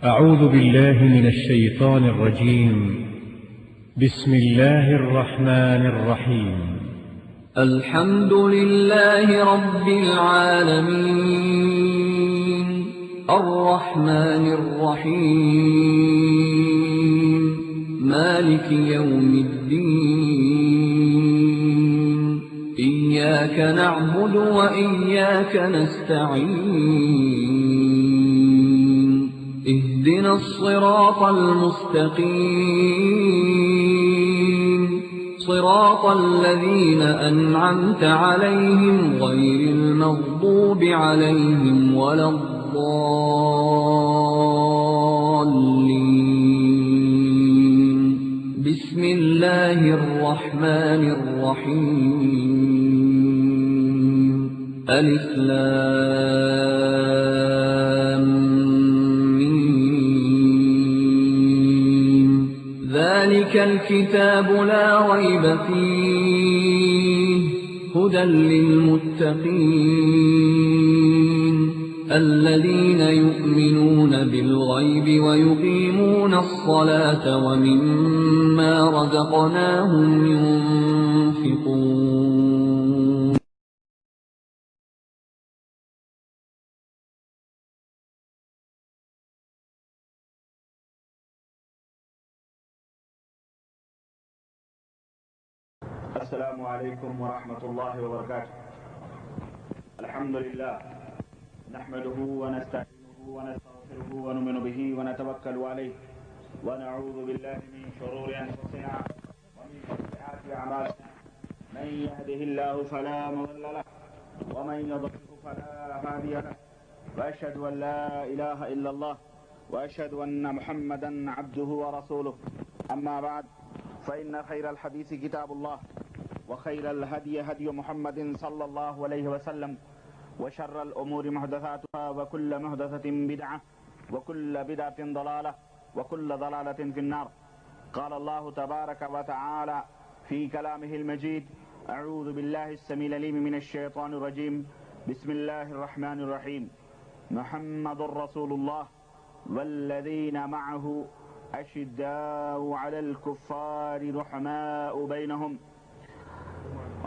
أعوذ بالله من الشيطان الرجيم. بسم الله الرحمن الرحيم. الحمد لله رب العالمين الرحمن الرحيم مالك يوم الدين إياك نعبد وإياك نستعين اهدنا الصراط المستقيم صراط الذين أنعمت عليهم غير المغضوب عليهم ولا الضالين بسم الله الرحمن الرحيم ألف لام ذلك الكتاب لا ريب فيه هدى للمتقين الذين يؤمنون بالغيب ويقيمون الصلاة ومما رزقناهم ينفقون. السلام عليكم ورحمة الله وبركاته. الحمد لله نحمده ونستعينه ونستغفره ونؤمن به ونتوكل عليه ونعوذ بالله من شرور أنفسنا ومن سيئات أعمالنا من يهده الله فلا مضل له ومن يضلل فلا هادي له وأشهد أن لا إله إلا الله وأشهد أن محمدا عبده ورسوله. أما بعد فإن خير الحديث كتاب الله وخير الهدي هدي محمد صلى الله عليه وسلم وشر الأمور محدثاتها وكل محدثة بدعة وكل بدعة ضلالة وكل ضلالة في النار. قال الله تبارك وتعالى في كلامه المجيد: أعوذ بالله السميع العليم من الشيطان الرجيم بسم الله الرحمن الرحيم محمد رسول الله والذين معه أشداء على الكفار رحماء بينهم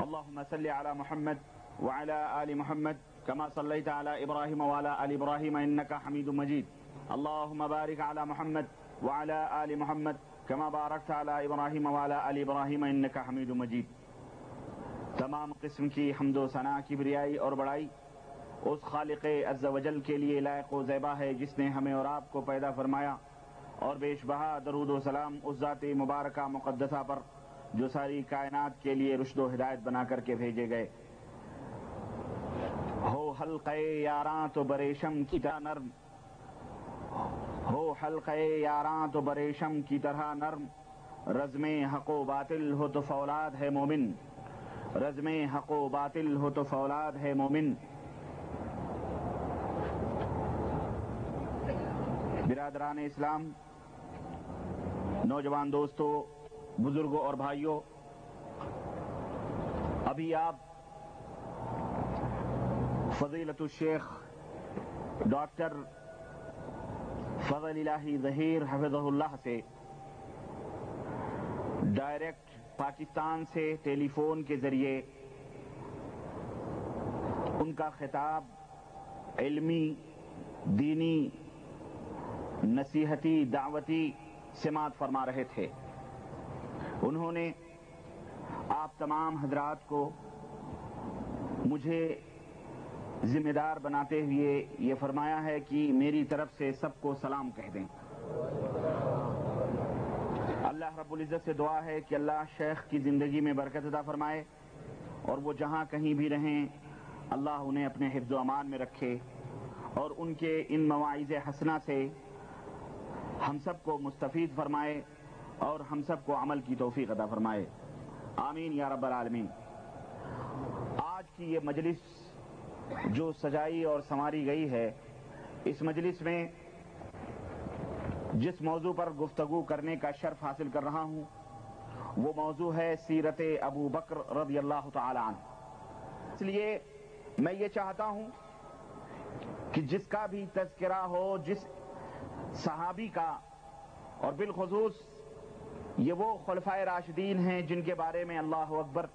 اللهم صل على محمد وعلى آل محمد كما صليت على إبراهيم وعلى آل إبراهيم إنك حميد مجيد. اللهم بارك على محمد وعلى آل محمد كما باركت على إبراهيم وعلى آل إبراهيم إنك حميد مجيد. تمام قسم کی حمد و ثنا کی بریائی اور بڑائی اس خالق عز و جل کے لیے لائق و زیبا ہے جس نے ہمیں اور آپ کو پیدا فرمایا، اور بیش بہا درود و سلام اس ذات مبارکہ مقدسہ پر جو ساری کائنات کے لیے رشد و ہدایت بنا کر کے بھیجے گئے. ہو حلقہ یاراں تو بریشم کی طرح نرم، ہو حلقہ یاراں تو بریشم کی طرح نرم، رزم حق و باطل ہو تو فولاد ہے مومن، رزم حق و باطل ہو تو فولاد ہے مومن. برادران اسلام، نوجوان دوستو، بزرگوں اور بھائیوں، ابھی آپ فضیلت الشیخ ڈاکٹر فضل الہی ظہیر حفظہ اللہ سے ڈائریکٹ پاکستان سے ٹیلی فون کے ذریعے ان کا خطاب علمی، دینی، نصیحتی، دعوتی سماعت فرما رہے تھے. انہوں نے آپ تمام حضرات کو مجھے ذمہ دار بناتے ہوئے یہ فرمایا ہے کہ میری طرف سے سب کو سلام کہہ دیں. اللہ رب العزت سے دعا ہے کہ اللہ شیخ کی زندگی میں برکت عطا فرمائے، اور وہ جہاں کہیں بھی رہیں اللہ انہیں اپنے حفظ و امان میں رکھے، اور ان کے ان مواعظ حسنہ سے ہم سب کو مستفید فرمائے اور ہم سب کو عمل کی توفیق عطا فرمائے. آمین یا رب العالمین. آج کی یہ مجلس جو سجائی اور سنواری گئی ہے، اس مجلس میں جس موضوع پر گفتگو کرنے کا شرف حاصل کر رہا ہوں وہ موضوع ہے سیرت ابو بکر رضی اللہ تعالی عنہ. اس لیے میں یہ چاہتا ہوں کہ جس کا بھی تذکرہ ہو، جس صحابی کا، اور بالخصوص یہ وہ خلفائے راشدین ہیں جن کے بارے میں اللہ اکبر،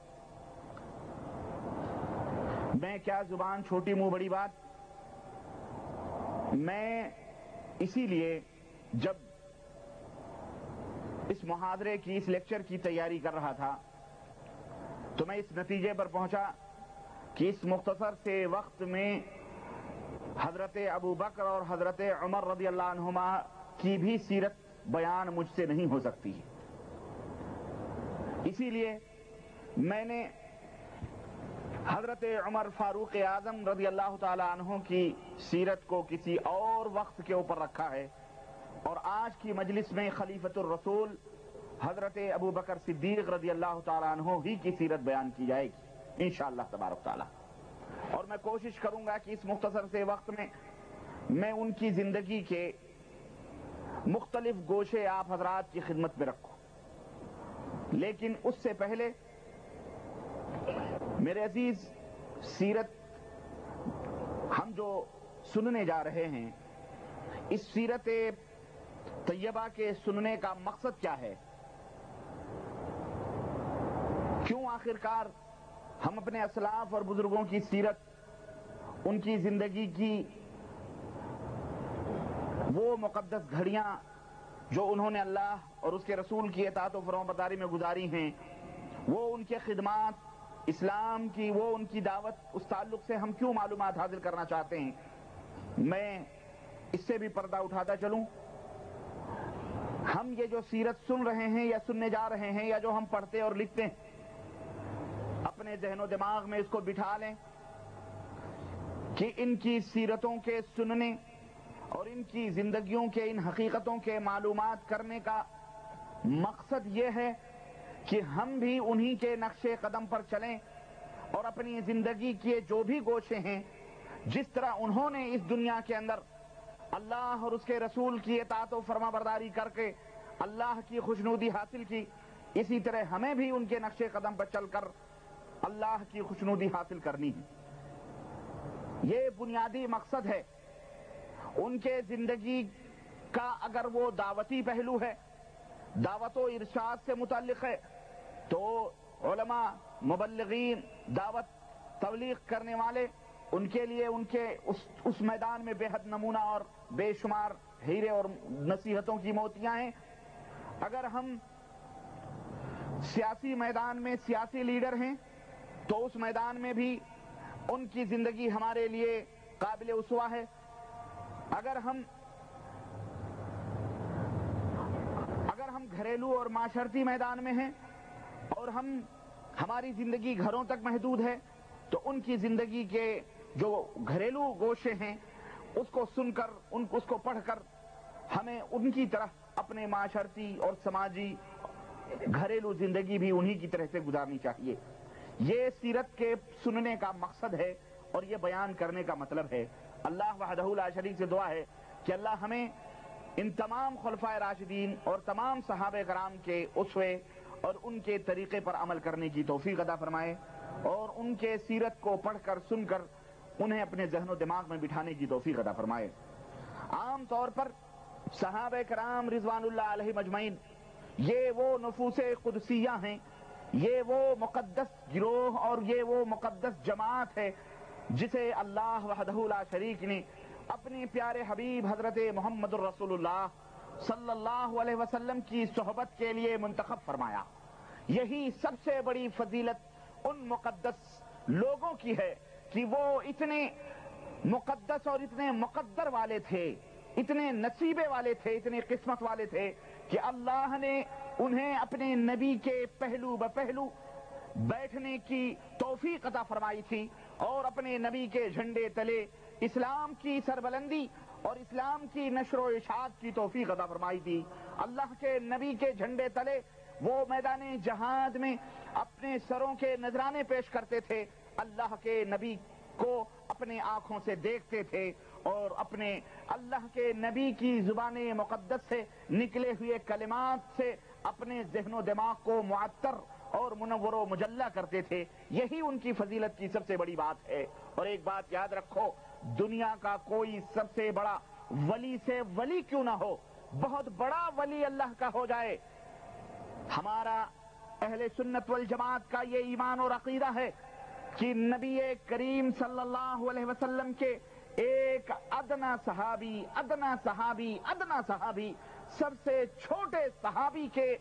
میں کیا زبان چھوٹی منہ بڑی بات، میں اسی لیے جب اس محاضرے کی، اس لیکچر کی تیاری کر رہا تھا تو میں اس نتیجے پر پہنچا کہ اس مختصر سے وقت میں حضرت ابو بکر اور حضرت عمر رضی اللہ عنہما کی بھی سیرت بیان مجھ سے نہیں ہو سکتی، اسی لیے میں نے حضرت عمر فاروق اعظم رضی اللہ تعالی عنہ کی سیرت کو کسی اور وقت کے اوپر رکھا ہے، اور آج کی مجلس میں خلیفۃ الرسول حضرت ابو بکر صدیق رضی اللہ تعالی عنہ ہی کی سیرت بیان کی جائے گی انشاءاللہ تبارک تعالی، اور میں کوشش کروں گا کہ اس مختصر سے وقت میں ان کی زندگی کے مختلف گوشے آپ حضرات کی خدمت میں رکھوں، لیکن اس سے پہلے میرے عزیز، سیرت ہم جو سننے جا رہے ہیں، اس سیرت طیبہ کے سننے کا مقصد کیا ہے؟ کیوں آخرکار ہم اپنے اسلاف اور بزرگوں کی سیرت، ان کی زندگی کی وہ مقدس گھڑیاں جو انہوں نے اللہ اور اس کے رسول کی اطاعت و فرمانبرداری میں گزاری ہیں، وہ ان کے خدمات اسلام کی، وہ ان کی دعوت، اس تعلق سے ہم کیوں معلومات حاصل کرنا چاہتے ہیں؟ میں اس سے بھی پردہ اٹھاتا چلوں، ہم یہ جو سیرت سن رہے ہیں یا سننے جا رہے ہیں، یا جو ہم پڑھتے اور لکھتے ہیں، اپنے ذہن و دماغ میں اس کو بٹھا لیں کہ ان کی سیرتوں کے سننے اور ان کی زندگیوں کے ان حقیقتوں کے معلومات کرنے کا مقصد یہ ہے کہ ہم بھی انہی کے نقش قدم پر چلیں، اور اپنی زندگی کے جو بھی گوشے ہیں، جس طرح انہوں نے اس دنیا کے اندر اللہ اور اس کے رسول کی اطاعت و فرما برداری کر کے اللہ کی خوشنودی حاصل کی، اسی طرح ہمیں بھی ان کے نقش قدم پر چل کر اللہ کی خوشنودی حاصل کرنی ہے۔ یہ بنیادی مقصد ہے۔ ان کے زندگی کا اگر وہ دعوتی پہلو ہے، دعوت و ارشاد سے متعلق ہے، تو علماء، مبلغین، دعوت تبلیغ کرنے والے، ان کے لیے ان کے اس میدان میں بے حد نمونہ اور بے شمار ہیرے اور نصیحتوں کی موتیاں ہیں۔ اگر ہم سیاسی میدان میں سیاسی لیڈر ہیں تو اس میدان میں بھی ان کی زندگی ہمارے لیے قابل اسوہ ہے۔ اگر ہم گھریلو اور معاشرتی میدان میں ہیں اور ہماری زندگی گھروں تک محدود ہے، تو ان کی زندگی کے جو گھریلو گوشے ہیں اس کو سن کر، اس کو پڑھ کر ہمیں ان کی طرح اپنے معاشرتی اور سماجی گھریلو زندگی بھی انہی کی طرح سے گزارنی چاہیے۔ یہ سیرت کے سننے کا مقصد ہے اور یہ بیان کرنے کا مطلب ہے۔ اللہ وحدہ لا شریک سے دعا ہے کہ اللہ ہمیں ان تمام خلفائے راشدین اور تمام صحابہ کرام کے اسوے اور ان کے طریقے پر عمل کرنے کی توفیق عطا فرمائے، اور ان کے سیرت کو پڑھ کر، سن کر انہیں اپنے ذہن و دماغ میں بٹھانے کی توفیق عطا فرمائے۔ عام طور پر صحابہ کرام رضوان اللہ علیہ مجمعین یہ وہ نفوس قدسیہ ہیں، یہ وہ مقدس گروہ اور یہ وہ مقدس جماعت ہے جسے اللہ وحدہ لا شریک نے اپنے پیارے حبیب حضرت محمد الرسول اللہ صلی اللہ علیہ وسلم کی صحبت کے لیے منتخب فرمایا۔ یہی سب سے بڑی فضیلت ان مقدس لوگوں کی ہے کہ وہ اتنے مقدس اور اتنے مقدر والے تھے، اتنے نصیبے والے تھے، اتنے قسمت والے تھے کہ اللہ نے انہیں اپنے نبی کے پہلو بپہلو بیٹھنے کی توفیق عطا فرمائی تھی، اور اپنے نبی کے جھنڈے تلے اسلام کی سربلندی اور اسلام کی نشر و اشاعت کی توفیق عطا فرمائی تھی۔ اللہ کے نبی کے جھنڈے تلے وہ میدان جہاد میں اپنے سروں کے نذرانے پیش کرتے تھے، اللہ کے نبی کو اپنے آنکھوں سے دیکھتے تھے، اور اپنے اللہ کے نبی کی زبان مقدس سے نکلے ہوئے کلمات سے اپنے ذہن و دماغ کو معطر اور منور و مجلہ کرتے تھے۔ یہی ان کی فضیلت کی سب سے بڑی بات ہے۔ اور ایک بات یاد رکھو، دنیا کا کوئی سب سے بڑا ولی سے ولی کیوں نہ ہو، بہت بڑا ولی اللہ کا ہو جائے. ہمارا اہل سنت والجماعت کا یہ ایمان اور عقیدہ ہے کہ نبی کریم صلی اللہ علیہ وسلم کے ایک ادنا صحابی سب سے چھوٹے صحابی کے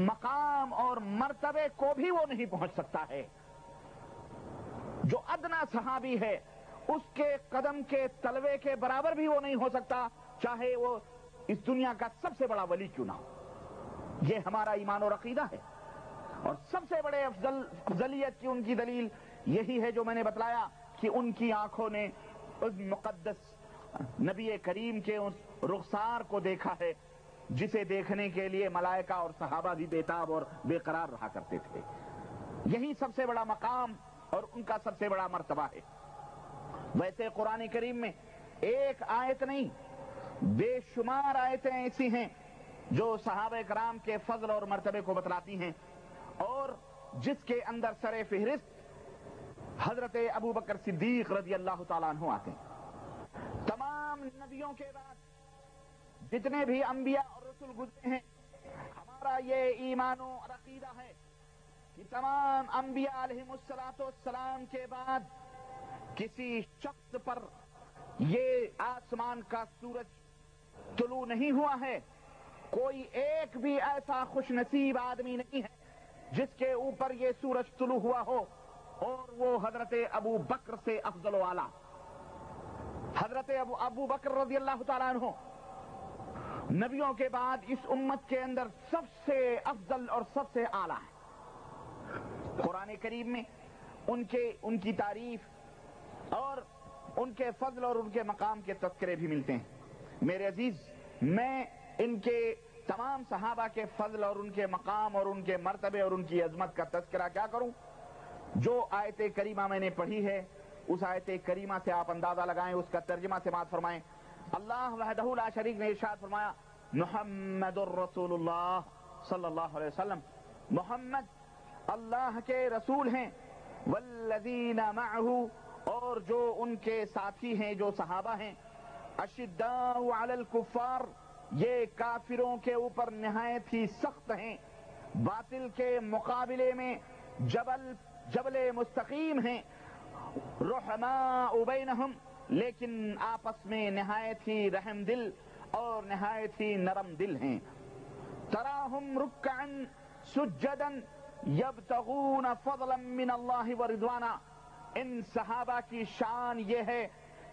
مقام اور مرتبے کو بھی وہ نہیں پہنچ سکتا ہے. جو ادنا صحابی ہے اس کے قدم کے تلوے کے برابر بھی وہ نہیں ہو سکتا، چاہے وہ اس دنیا کا سب سے بڑا ولی کیوں نہ ہو. یہ ہمارا ایمان اور عقیدہ ہے. اور سب سے بڑے افضلیت کی ان کی دلیل یہی ہے جو میں نے بتلایا کہ ان کی آنکھوں نے اس مقدس نبی کریم کے اس رخسار کو دیکھا ہے جسے دیکھنے کے لیے ملائکہ اور صحابہ بھی بےتاب اور بے قرار رہا کرتے تھے. یہی سب سے بڑا مقام اور ان کا سب سے بڑا مرتبہ ہے. ویسے قرآن کریم میں ایک آیت نہیں بے شمار آیتیں ایسی ہیں جو صحابہ کرام کے فضل اور مرتبے کو بتلاتی ہیں، اور جس کے اندر سر فہرست حضرت ابو بکر صدیق رضی اللہ تعالیٰ عنہ آتے ہیں. تمام نبیوں کے بعد جتنے بھی انبیاء اور رسول گزرے ہیں، ہمارا یہ ایمان و عقیدہ ہے کہ تمام انبیاء علیہم السلام کے بعد کسی شخص پر یہ آسمان کا سورج طلوع نہیں ہوا ہے. کوئی ایک بھی ایسا خوش نصیب آدمی نہیں ہے جس کے اوپر یہ سورج طلوع ہوا ہو اور وہ حضرت ابو بکر سے افضل و اعلیٰ. حضرت ابو بکر رضی اللہ تعالیٰ عنہ نبیوں کے بعد اس امت کے اندر سب سے افضل اور سب سے اعلیٰ ہے. قرآن کریم میں ان کی تعریف اور ان کے فضل اور ان کے مقام کے تذکرے بھی ملتے ہیں. میرے عزیز، میں ان کے تمام صحابہ کے فضل اور ان کے مقام اور ان کے مرتبے اور ان کی عظمت کا تذکرہ کیا کروں؟ جو آیت کریمہ میں نے پڑھی ہے اس آیت کریمہ سے آپ اندازہ لگائیں، اس کا ترجمہ سے بات فرمائیں. اللہ وحدہ لا شریک نے ارشاد فرمایا محمد الرسول اللہ صلی اللہ علیہ وسلم، محمد اللہ کے رسول ہیں. والذین معہ، اور جو ان کے ساتھی ہیں جو صحابہ ہیں. اشداء علی الکفار، یہ کافروں کے اوپر نہایت ہی سخت ہیں، باطل کے مقابلے میں جبل مستقیم ہیں. رحماء بینہم، لیکن آپس میں نہایت ہی رحم دل اور نہایت ہی نرم دل ہیں. تراہم رکعا سجدا یبتغون فضلا من اللہ ورضوانا، ان صحابہ کی شان یہ ہے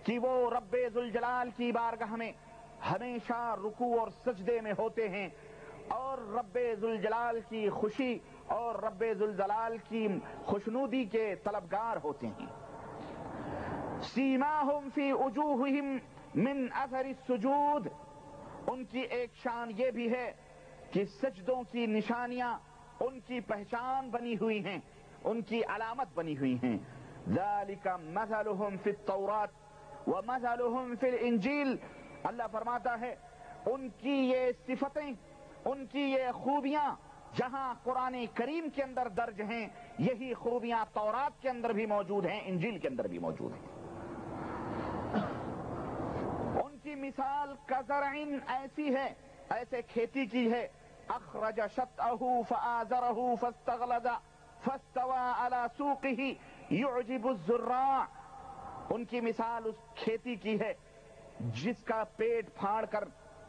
کہ وہ رب ذوالجلال کی بارگاہ میں ہمیشہ رکوع اور سجدے میں ہوتے ہیں اور رب ذوالجلال کی خوشی اور رب ذوالجلال کی خوشنودی کے طلبگار ہوتے ہیں. سیماہم فی وجوہہم من اثر السجود، ان کی ایک شان یہ بھی ہے کہ سجدوں کی نشانیاں ان کی پہچان بنی ہوئی ہیں، ان کی علامت بنی ہوئی ہیں. ذالک مثلہم فی التوراۃ ومثلہم فی الانجیل، اللہ فرماتا ہے ان کی یہ صفتیں، ان کی یہ خوبیاں جہاں قرآن کریم کے اندر درج ہیں، یہی خوبیاں تورات کے اندر بھی موجود ہیں، انجیل کے اندر بھی موجود ہیں. ان کی مثال کزرع ایسی ہے، ایسے کھیتی کی ہے، اخرج شطأہ فآزرہ فاستغلظ فاستوى على سوقه يعجب الزراع، ان کی مثال اس کھیتی کی ہے جس کا پیٹ پھاڑ کر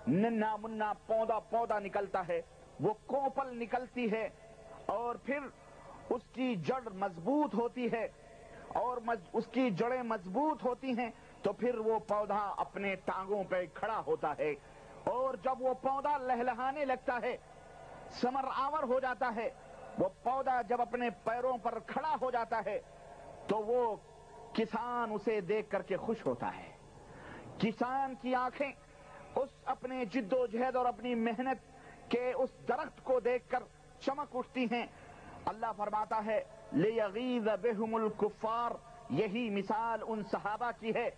ننا منا پودا نکلتا ہے، وہ کوپل نکلتی ہے اور پھر اس کی جڑ مضبوط ہوتی ہے اور اس کی جڑیں مضبوط ہوتی ہیں تو پھر وہ پودا اپنے ٹانگوں پہ کھڑا ہوتا ہے، اور جب وہ پودا لہلہانے لگتا ہے، ثمر آور ہو جاتا ہے، وہ پودا جب اپنے پیروں پر کھڑا ہو جاتا ہے تو وہ کسان اسے دیکھ کر کے خوش ہوتا ہے. کسان کی آنکھیں اس اپنے جد و جہد اور اپنی محنت کے اس درخت کو دیکھ کر چمک اٹھتی ہیں. اللہ فرماتا ہے لِيَغِيظَ بِهُمُ الْكُفَّارِ، یہی مثال ان صحابہ کی ہے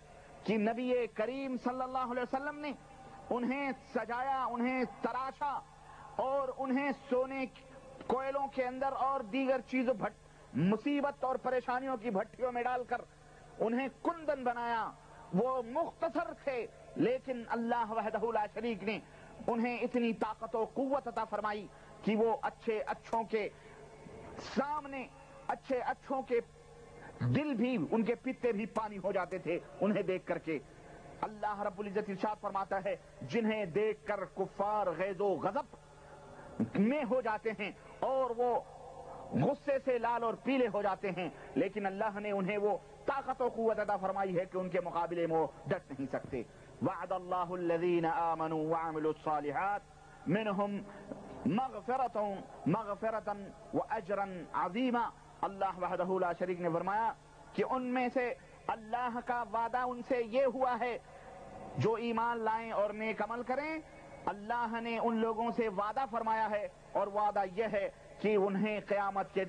کہ نبی کریم صلی اللہ علیہ وسلم نے انہیں سجایا، انہیں تراشا اور انہیں سونے کوئلوں کے اندر اور دیگر چیزوں مصیبت اور پریشانیوں کی بھٹیوں میں ڈال کر انہیں کندن بنایا وہ مختصر تھے، لیکن اللہ وحدہ لا شریک نے انہیں اتنی طاقت و قوت عطا فرمائی کہ وہ اچھوں کے سامنے اچھوں کے دل بھی، ان کے پتے بھی پانی ہو جاتے تھے انہیں دیکھ کر کے۔ اللہ رب العزت ارشاد فرماتا ہے جنہیں دیکھ کر کفار غیظ و غضب میں ہو جاتے ہیں اور وہ غصے سے لال اور پیلے ہو جاتے ہیں، لیکن اللہ نے انہیں وہ طاقت و قوت عطا فرمائی ہے کہ ان کے مقابلے میں وہ ڈٹ نہیں سکتے۔ وعد اللہ الذین آمنوا وعملوا الصالحات منہم مغفرتا واجرا عظیما۔ اللہ وحدہ لا شریک نے فرمایا کہ ان میں سے اللہ کا وعدہ ان سے یہ ہوا ہے جو ایمان لائیں اور نیک عمل کریں، اللہ نے ان لوگوں سے وعدہ فرمایا ہے، اور وعدہ یہ ہے کہ انہیں قیامت کے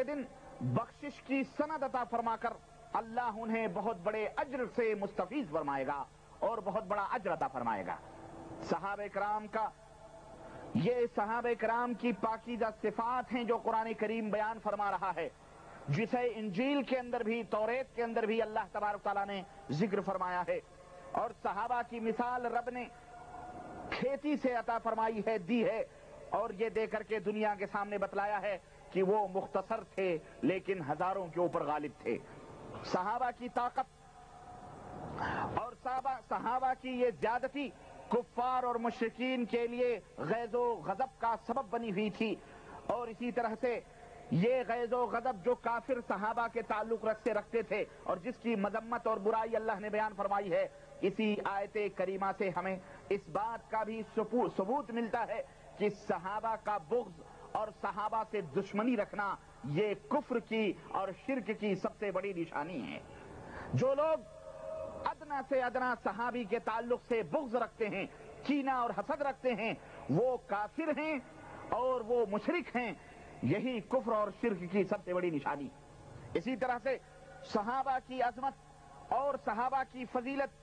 دن بخشش کی سند عطا فرما کر اللہ انہیں بہت بڑے اجر سے مستفیض فرمائے گا اور بہت بڑا اجر عطا فرمائے گا۔ صحابہ کرام کی پاکیزہ صفات ہیں جو قرآن کریم بیان فرما رہا ہے، جسے انجیل کے اندر بھی، توریت کے اندر بھی اللہ تبارک تعالیٰ نے ذکر فرمایا ہے۔ اور صحابہ کی مثال رب نے کھیتی سے عطا فرمائی ہے، دی ہے، اور یہ دے کر کے دنیا کے سامنے بتلایا ہے کہ وہ مختصر تھے لیکن ہزاروں کے اوپر غالب تھے۔ صحابہ کی طاقت اور صحابہ کی یہ زیادتی کفار اور مشرکین کے لیے غیظ و غضب کا سبب بنی ہوئی تھی، اور اسی طرح سے یہ غیظ و غضب جو کافر صحابہ کے تعلق سے رکھتے تھے اور جس کی مذمت اور برائی اللہ نے بیان فرمائی ہے، اسی آیت کریمہ سے ہمیں اس بات کا بھی ثبوت ملتا ہے کہ صحابہ کا بغض اور صحابہ سے دشمنی رکھنا یہ کفر کی اور شرک کی سب سے بڑی نشانی ہے۔ جو لوگ ادنا سے ادنا صحابی کے تعلق سے بغض رکھتے ہیں، کینہ اور حسد رکھتے ہیں، وہ کافر ہیں اور وہ مشرک ہیں۔ یہی کفر اور شرک کی سب سے بڑی نشانی۔ اسی طرح سے صحابہ کی عظمت اور صحابہ کی فضیلت،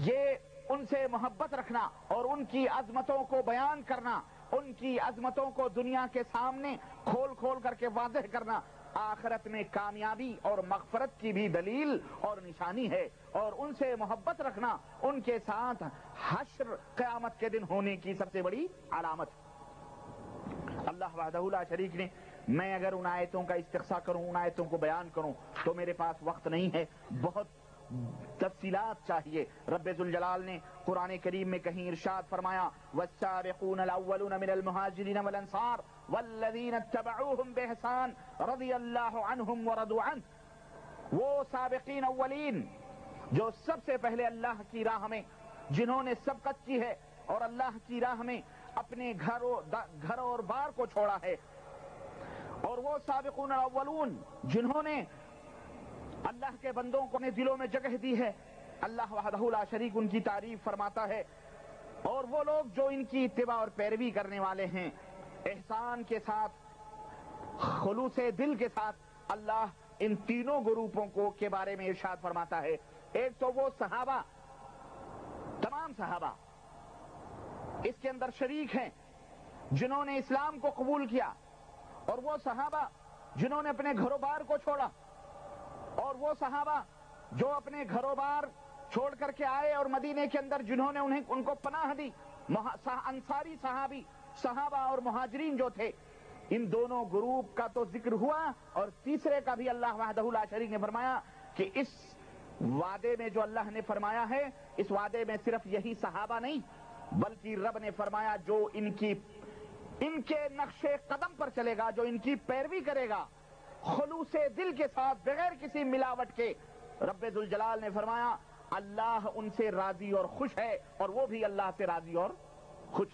یہ ان سے محبت رکھنا اور ان کی عظمتوں کو بیان کرنا، ان کی عظمتوں کو دنیا کے سامنے کھول کر کے واضح کرنا، آخرت میں کامیابی اور مغفرت کی بھی دلیل اور نشانی ہے، اور ان سے محبت رکھنا ان کے ساتھ حشر قیامت کے دن ہونے کی سب سے بڑی علامت۔ اللہ وحدہ لا شریک نے، میں اگر ان آیتوں کا استقصاء کروں، ان آیتوں کو بیان کروں تو میرے پاس وقت نہیں ہے، بہت تفصیلات چاہیے۔ رب ذوالجلال نے قرآن کریم میں کہیں ارشاد فرمایا والسابقون الاولون من المہاجرین والانصار والذین اتبعوہم بإحسان رضی اللہ عنہم ورضوا عنہ۔ وہ سابقین اولین جو سب سے پہلے اللہ کی راہ میں جنہوں نے سبقت کی ہے اور اللہ کی راہ میں اپنے گھر اور بار کو چھوڑا ہے، اور وہ سابقون الاولون جنہوں نے اللہ کے بندوں کو اپنے دلوں میں جگہ دی ہے، اللہ وحدہ لا شریک ان کی تعریف فرماتا ہے۔ اور وہ لوگ جو ان کی اتباع اور پیروی کرنے والے ہیں احسان کے ساتھ، خلوص دل کے ساتھ، اللہ ان تینوں گروپوں کو کے بارے میں ارشاد فرماتا ہے۔ ایک تو وہ صحابہ، تمام صحابہ اس کے اندر شریک ہیں جنہوں نے اسلام کو قبول کیا، اور وہ صحابہ جنہوں نے اپنے گھروں بار کو چھوڑا، اور وہ صحابہ جو اپنے گھروں بار چھوڑ کر کے آئے اور مدینے کے اندر جنہوں نے ان کو پناہ دی، انصاری صحابہ اور مہاجرین جو تھے، ان دونوں گروپ کا تو ذکر ہوا، اور تیسرے کا بھی اللہ وحدہ لا شریک نے فرمایا کہ اس وعدے میں جو اللہ نے فرمایا ہے، اس وعدے میں صرف یہی صحابہ نہیں بلکہ رب نے فرمایا جو ان کے نقش قدم پر چلے گا، جو ان کی پیروی کرے گا خلوص دل کے ساتھ بغیر کسی ملاوٹ کے، رب ذوالجلال نے فرمایا اللہ ان سے راضی اور خوش ہے، اور وہ بھی اللہ سے راضی اور خوش۔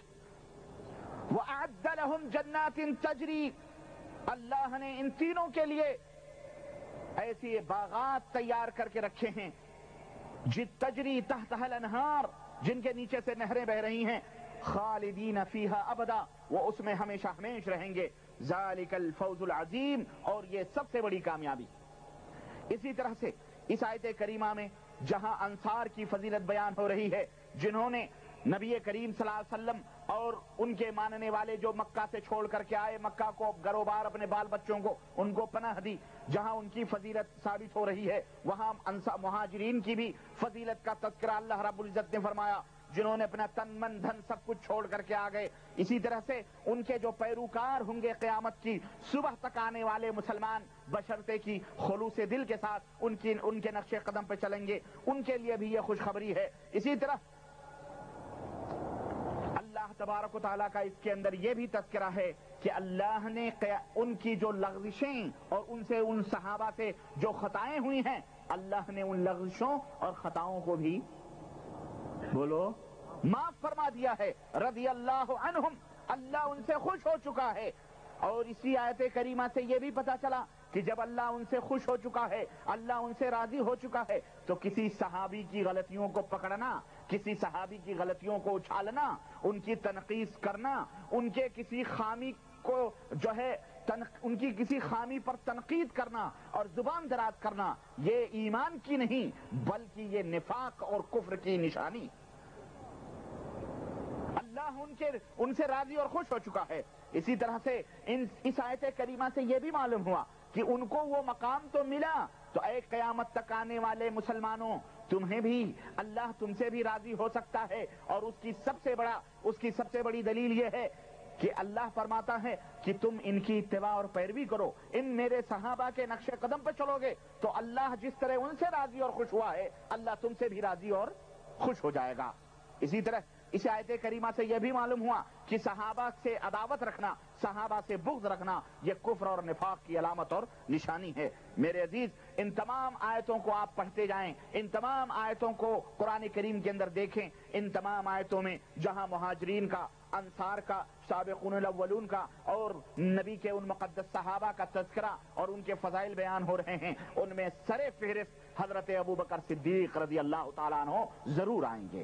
وَأَعَدَّ لَهُمْ جَنَّاتٍ تَجْرِي، اللہ نے ان تینوں کے لیے ایسی باغات تیار کر کے رکھے ہیں تجری تحتها الانہار، جن کے نیچے سے نہریں بہ رہی ہیں، خالدین فیہا ابدا، وہ اس میں ہمیشہ ہمیش رہیں گے، ذالک الفوز العظیم، اور یہ سب سے بڑی کامیابی۔ اسی طرح سے اس آیت کریمہ میں جہاں انصار کی فضیلت بیان ہو رہی ہے، جنہوں نے نبی کریم صلی اللہ علیہ وسلم اور ان کے ماننے والے جو مکہ سے چھوڑ کر کے آئے، مکہ کو گروبار اپنے بال بچوں کو ان کو پناہ دی، جہاں ان کی فضیلت ثابت ہو رہی ہے وہاں مہاجرین کی بھی فضیلت کا تذکرہ اللہ رب العزت نے فرمایا، جنہوں نے اپنا تن من دھن سب کچھ چھوڑ کر کے آ گئے۔ اسی طرح سے ان کے جو پیروکار ہوں گے قیامت کی صبح تک آنے والے مسلمان، بشرطے کی خلوص دل کے ساتھ ان کے نقش قدم پہ چلیں گے، ان کے لیے بھی یہ خوشخبری ہے۔ اسی طرح اللہ تبارک و تعالیٰ کا اس کے اندر یہ بھی تذکرہ ہے کہ اللہ نے ان کی جو لغزشیں اور ان صحابہ سے جو خطائیں ہوئی ہیں، اللہ نے ان لغزشوں اور خطاؤں کو بھی بولو معاف فرما دیا ہے۔ رضی اللہ عنہم، اللہ ان سے خوش ہو چکا ہے۔ اور اسی آیت کریمہ سے یہ بھی پتا چلا کہ جب اللہ ان سے خوش ہو چکا ہے، اللہ ان سے راضی ہو چکا ہے، تو کسی صحابی کی غلطیوں کو پکڑنا، کسی صحابی کی غلطیوں کو اچھالنا، ان کی تنقید کرنا، ان کے کسی خامی کو جو ہے ان کی کسی خامی پر تنقید کرنا اور زبان دراز کرنا، یہ ایمان کی نہیں بلکہ یہ نفاق اور کفر کی نشانی۔ اللہ ان سے راضی اور خوش ہو چکا ہے۔ اسی طرح سے اس آیت کریمہ سے یہ بھی معلوم ہوا کہ ان کو وہ مقام تو ملا، تو اے قیامت تک آنے والے مسلمانوں، تمہیں بھی اللہ تم سے بھی راضی ہو سکتا ہے۔ اور اس کی سب سے بڑی دلیل یہ ہے کہ اللہ فرماتا ہے کہ تم ان کی اتباع اور پیروی کرو، ان میرے صحابہ کے نقش قدم پہ چلو گے تو اللہ جس طرح ان سے راضی اور خوش ہوا ہے، اللہ تم سے بھی راضی اور خوش ہو جائے گا۔ اسی طرح اس آیت کریمہ سے یہ بھی معلوم ہوا کہ صحابہ سے عداوت رکھنا، صحابہ سے بغض رکھنا، یہ کفر اور نفاق کی علامت اور نشانی ہے۔ میرے عزیز، ان تمام آیتوں کو آپ پڑھتے جائیں، ان تمام آیتوں کو قرآن کریم کے اندر دیکھیں، ان تمام آیتوں میں جہاں مہاجرین کا، انصار کا، سابقون الاولون کا اور نبی کے ان مقدس صحابہ کا تذکرہ اور ان کے فضائل بیان ہو رہے ہیں، ان میں سر فہرست حضرت ابوبکر صدیق رضی اللہ تعالیٰ عنہ ضرور آئیں گے،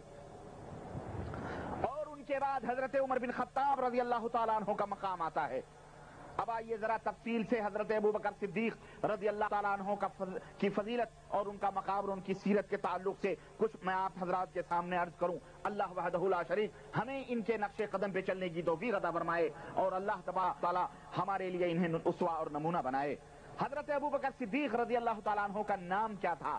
اور ان کے بعد حضرت عمر بن خطاب رضی اللہ تعالیٰ عنہ کا مقام آتا ہے۔ اب آئیے ذرا تفصیل سے حضرت ابوبکر صدیق رضی اللہ تعالیٰ عنہ کی فضیلت اور ان کا مقام اور ان کی سیرت کے تعلق سے کچھ میں آپ حضرات کے سامنے عرض کروں۔ اللہ وحدہ لا شریک ہمیں ان کے نقش قدم پہ چلنے کی توفیق عطا فرمائے، اور اللہ تبارک تعالیٰ ہمارے لیے انہیں اسوہ اور نمونہ بنائے۔ حضرت ابوبکر صدیق رضی اللہ تعالیٰ عنہ کا نام کیا تھا؟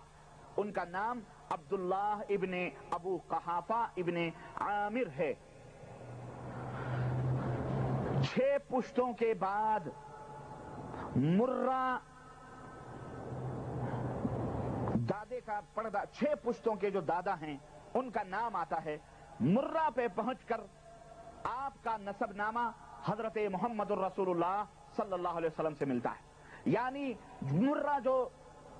ان کا نام عبداللہ ابن ابو قحافہ ابن عامر ہے۔ 6 پشتوں کے بعد مرہ دادے کا پردہ، 6 پشتوں کے جو دادا ہیں ان کا نام آتا ہے۔ مرہ پہ پہنچ کر آپ کا نسب نامہ حضرت محمد الرسول اللہ صلی اللہ علیہ وسلم سے ملتا ہے، یعنی مرہ جو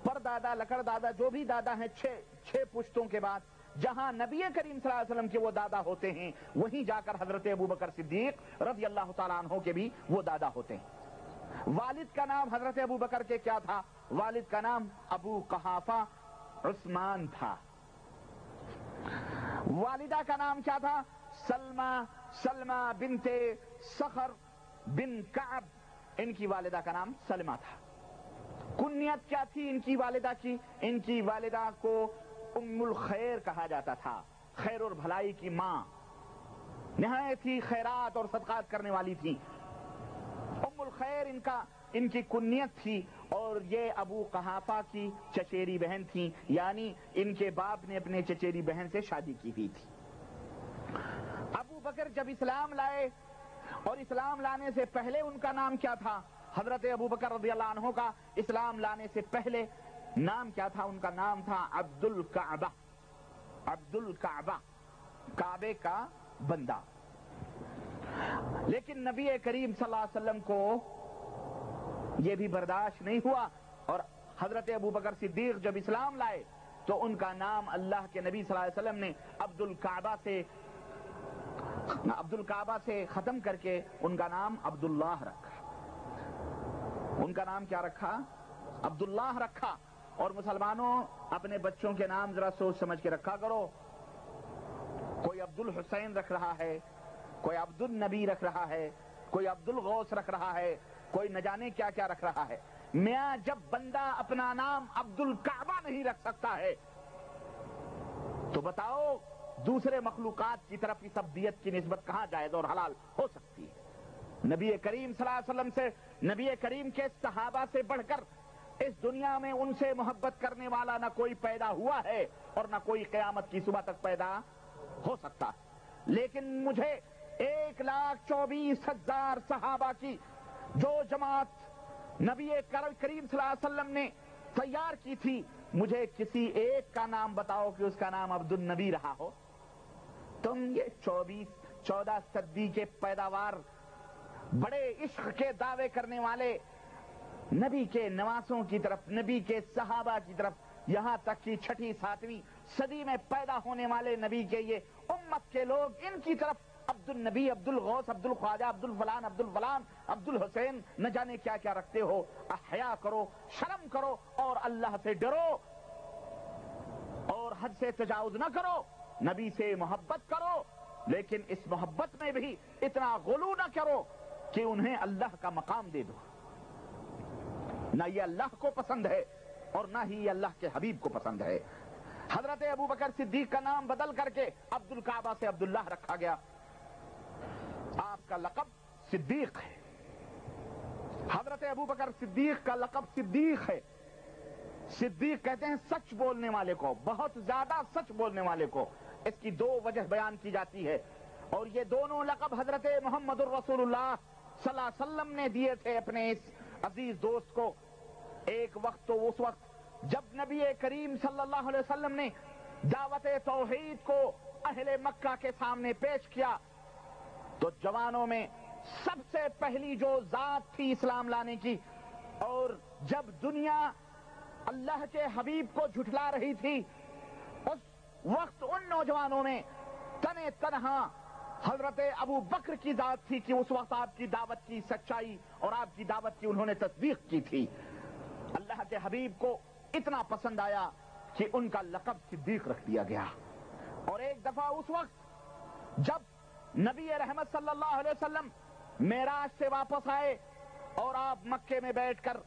پردادا، لکڑ دادا، جو بھی دادا ہیں 6 پشتوں کے بعد جہاں نبی کریم صلی اللہ علیہ وسلم کے وہ دادا ہوتے ہیں، وہیں جا کر حضرت ابوبکر صدیق رضی اللہ تعالیٰ عنہ کے بھی وہ دادا ہوتے ہیں۔ والد کا نام حضرت ابوبکر کے کیا تھا؟ والد کا نام ابو قحافہ عثمان تھا۔ والدہ کا نام کیا تھا؟ سلمہ بنت صخر بن کعب، ان کی والدہ کا نام سلمہ تھا۔ کنیت کیا تھی ان کی والدہ کی؟ ان کی والدہ کو ام الخیر کہا جاتا تھا، خیر اور بھلائی کی ماں، نہایت ہی خیرات اور صدقات کرنے والی تھی۔ ام الخیر ان کی کنیت تھی، اور یہ ابو قحافہ کی چچیری بہن تھی، یعنی ان کے باپ نے اپنے چچیری بہن سے شادی کی ہوئی تھی۔ ابو بکر جب اسلام لائے، اور اسلام لانے سے پہلے ان کا نام کیا تھا؟ حضرت ابو بکر رضی اللہ عنہ کا اسلام لانے سے پہلے نام کیا تھا؟ ان کا نام تھا عبد الکعبہ، عبد الکعبہ، کعبے کا بندہ۔ لیکن نبی کریم صلی اللہ علیہ وسلم کو یہ بھی برداشت نہیں ہوا، اور حضرت ابوبکر صدیق جب اسلام لائے تو ان کا نام اللہ کے نبی صلی اللہ علیہ وسلم نے عبد الکعبہ سے ختم کر کے ان کا نام عبداللہ رکھا۔ ان کا نام کیا رکھا؟ عبداللہ رکھا۔ اور مسلمانوں، اپنے بچوں کے نام ذرا سوچ سمجھ کے رکھا کرو۔ کوئی عبد الحسین رکھ رہا ہے، کوئی عبد النبی رکھ رہا ہے، کوئی عبد الغوث رکھ رہا ہے، کوئی نہ جانے کیا کیا رکھ رہا ہے۔ میاں، جب بندہ اپنا نام عبد الکعبہ نہیں رکھ سکتا ہے تو بتاؤ دوسرے مخلوقات کی طرف اس ابدیت کی نسبت کہاں جائز اور حلال ہو سکتی ہے؟ نبی کریم صلی اللہ علیہ وسلم سے، نبی کریم کے صحابہ سے بڑھ کر اس دنیا میں ان سے محبت کرنے والا نہ کوئی پیدا ہوا ہے اور نہ کوئی قیامت کی صبح تک پیدا ہو سکتا. لیکن مجھے 1,24,000 صحابہ کی جو جماعت نبی کریم صلی اللہ علیہ وسلم نے تیار کی تھی، مجھے کسی ایک کا نام بتاؤ کہ اس کا نام عبد النبی رہا ہو. تم یہ 14 صدی کے پیداوار، بڑے عشق کے دعوے کرنے والے، نبی کے نواسوں کی طرف، نبی کے صحابہ کی طرف، یہاں تک کہ 6 7ویں صدی میں پیدا ہونے والے نبی کے یہ امت کے لوگ، ان کی طرف عبد النبی، عبد الغوث، عبد الخواجہ، عبد الفلان، عبد الفلان، عبد الحسین، نہ جانے کیا کیا رکھتے ہو. حیا کرو، شرم کرو اور اللہ سے ڈرو اور حد سے تجاوز نہ کرو. نبی سے محبت کرو، لیکن اس محبت میں بھی اتنا غلو نہ کرو کہ انہیں اللہ کا مقام دے دو. نہ یہ اللہ کو پسند ہے اور نہ ہی یہ اللہ کے حبیب کو پسند ہے. حضرت ابوبکر صدیق کا نام بدل کر کے عبد الکعبہ سے عبداللہ رکھا گیا. آپ کا لقب صدیق ہے. حضرت ابوبکر صدیق کا لقب صدیق ہے. صدیق کہتے ہیں سچ بولنے والے کو، بہت زیادہ سچ بولنے والے کو. اس کی 2 وجہ بیان کی جاتی ہے، اور یہ دونوں لقب حضرت محمد الرسول اللہ صلی اللہ علیہ وسلم نے دیے تھے اپنے اس عزیز دوست کو. ایک وقت تو اس وقت جب نبی کریم صلی اللہ علیہ وسلم نے دعوت توحید کو اہل مکہ کے سامنے پیش کیا، تو جوانوں میں سب سے پہلی جو ذات تھی اسلام لانے کی، اور جب دنیا اللہ کے حبیب کو جھٹلا رہی تھی، اس وقت ان نوجوانوں میں تنے تنہا حضرت ابو بکر کی ذات تھی کہ اس وقت آپ کی دعوت کی سچائی اور آپ کی دعوت کی انہوں نے تصدیق کی تھی. اللہ کے حبیب کو اتنا پسند آیا کہ ان کا لقب صدیق رکھ دیا گیا. اور ایک دفعہ اس وقت جب نبی رحمت صلی اللہ علیہ وسلم معراج سے واپس آئے اور آپ مکے میں بیٹھ کر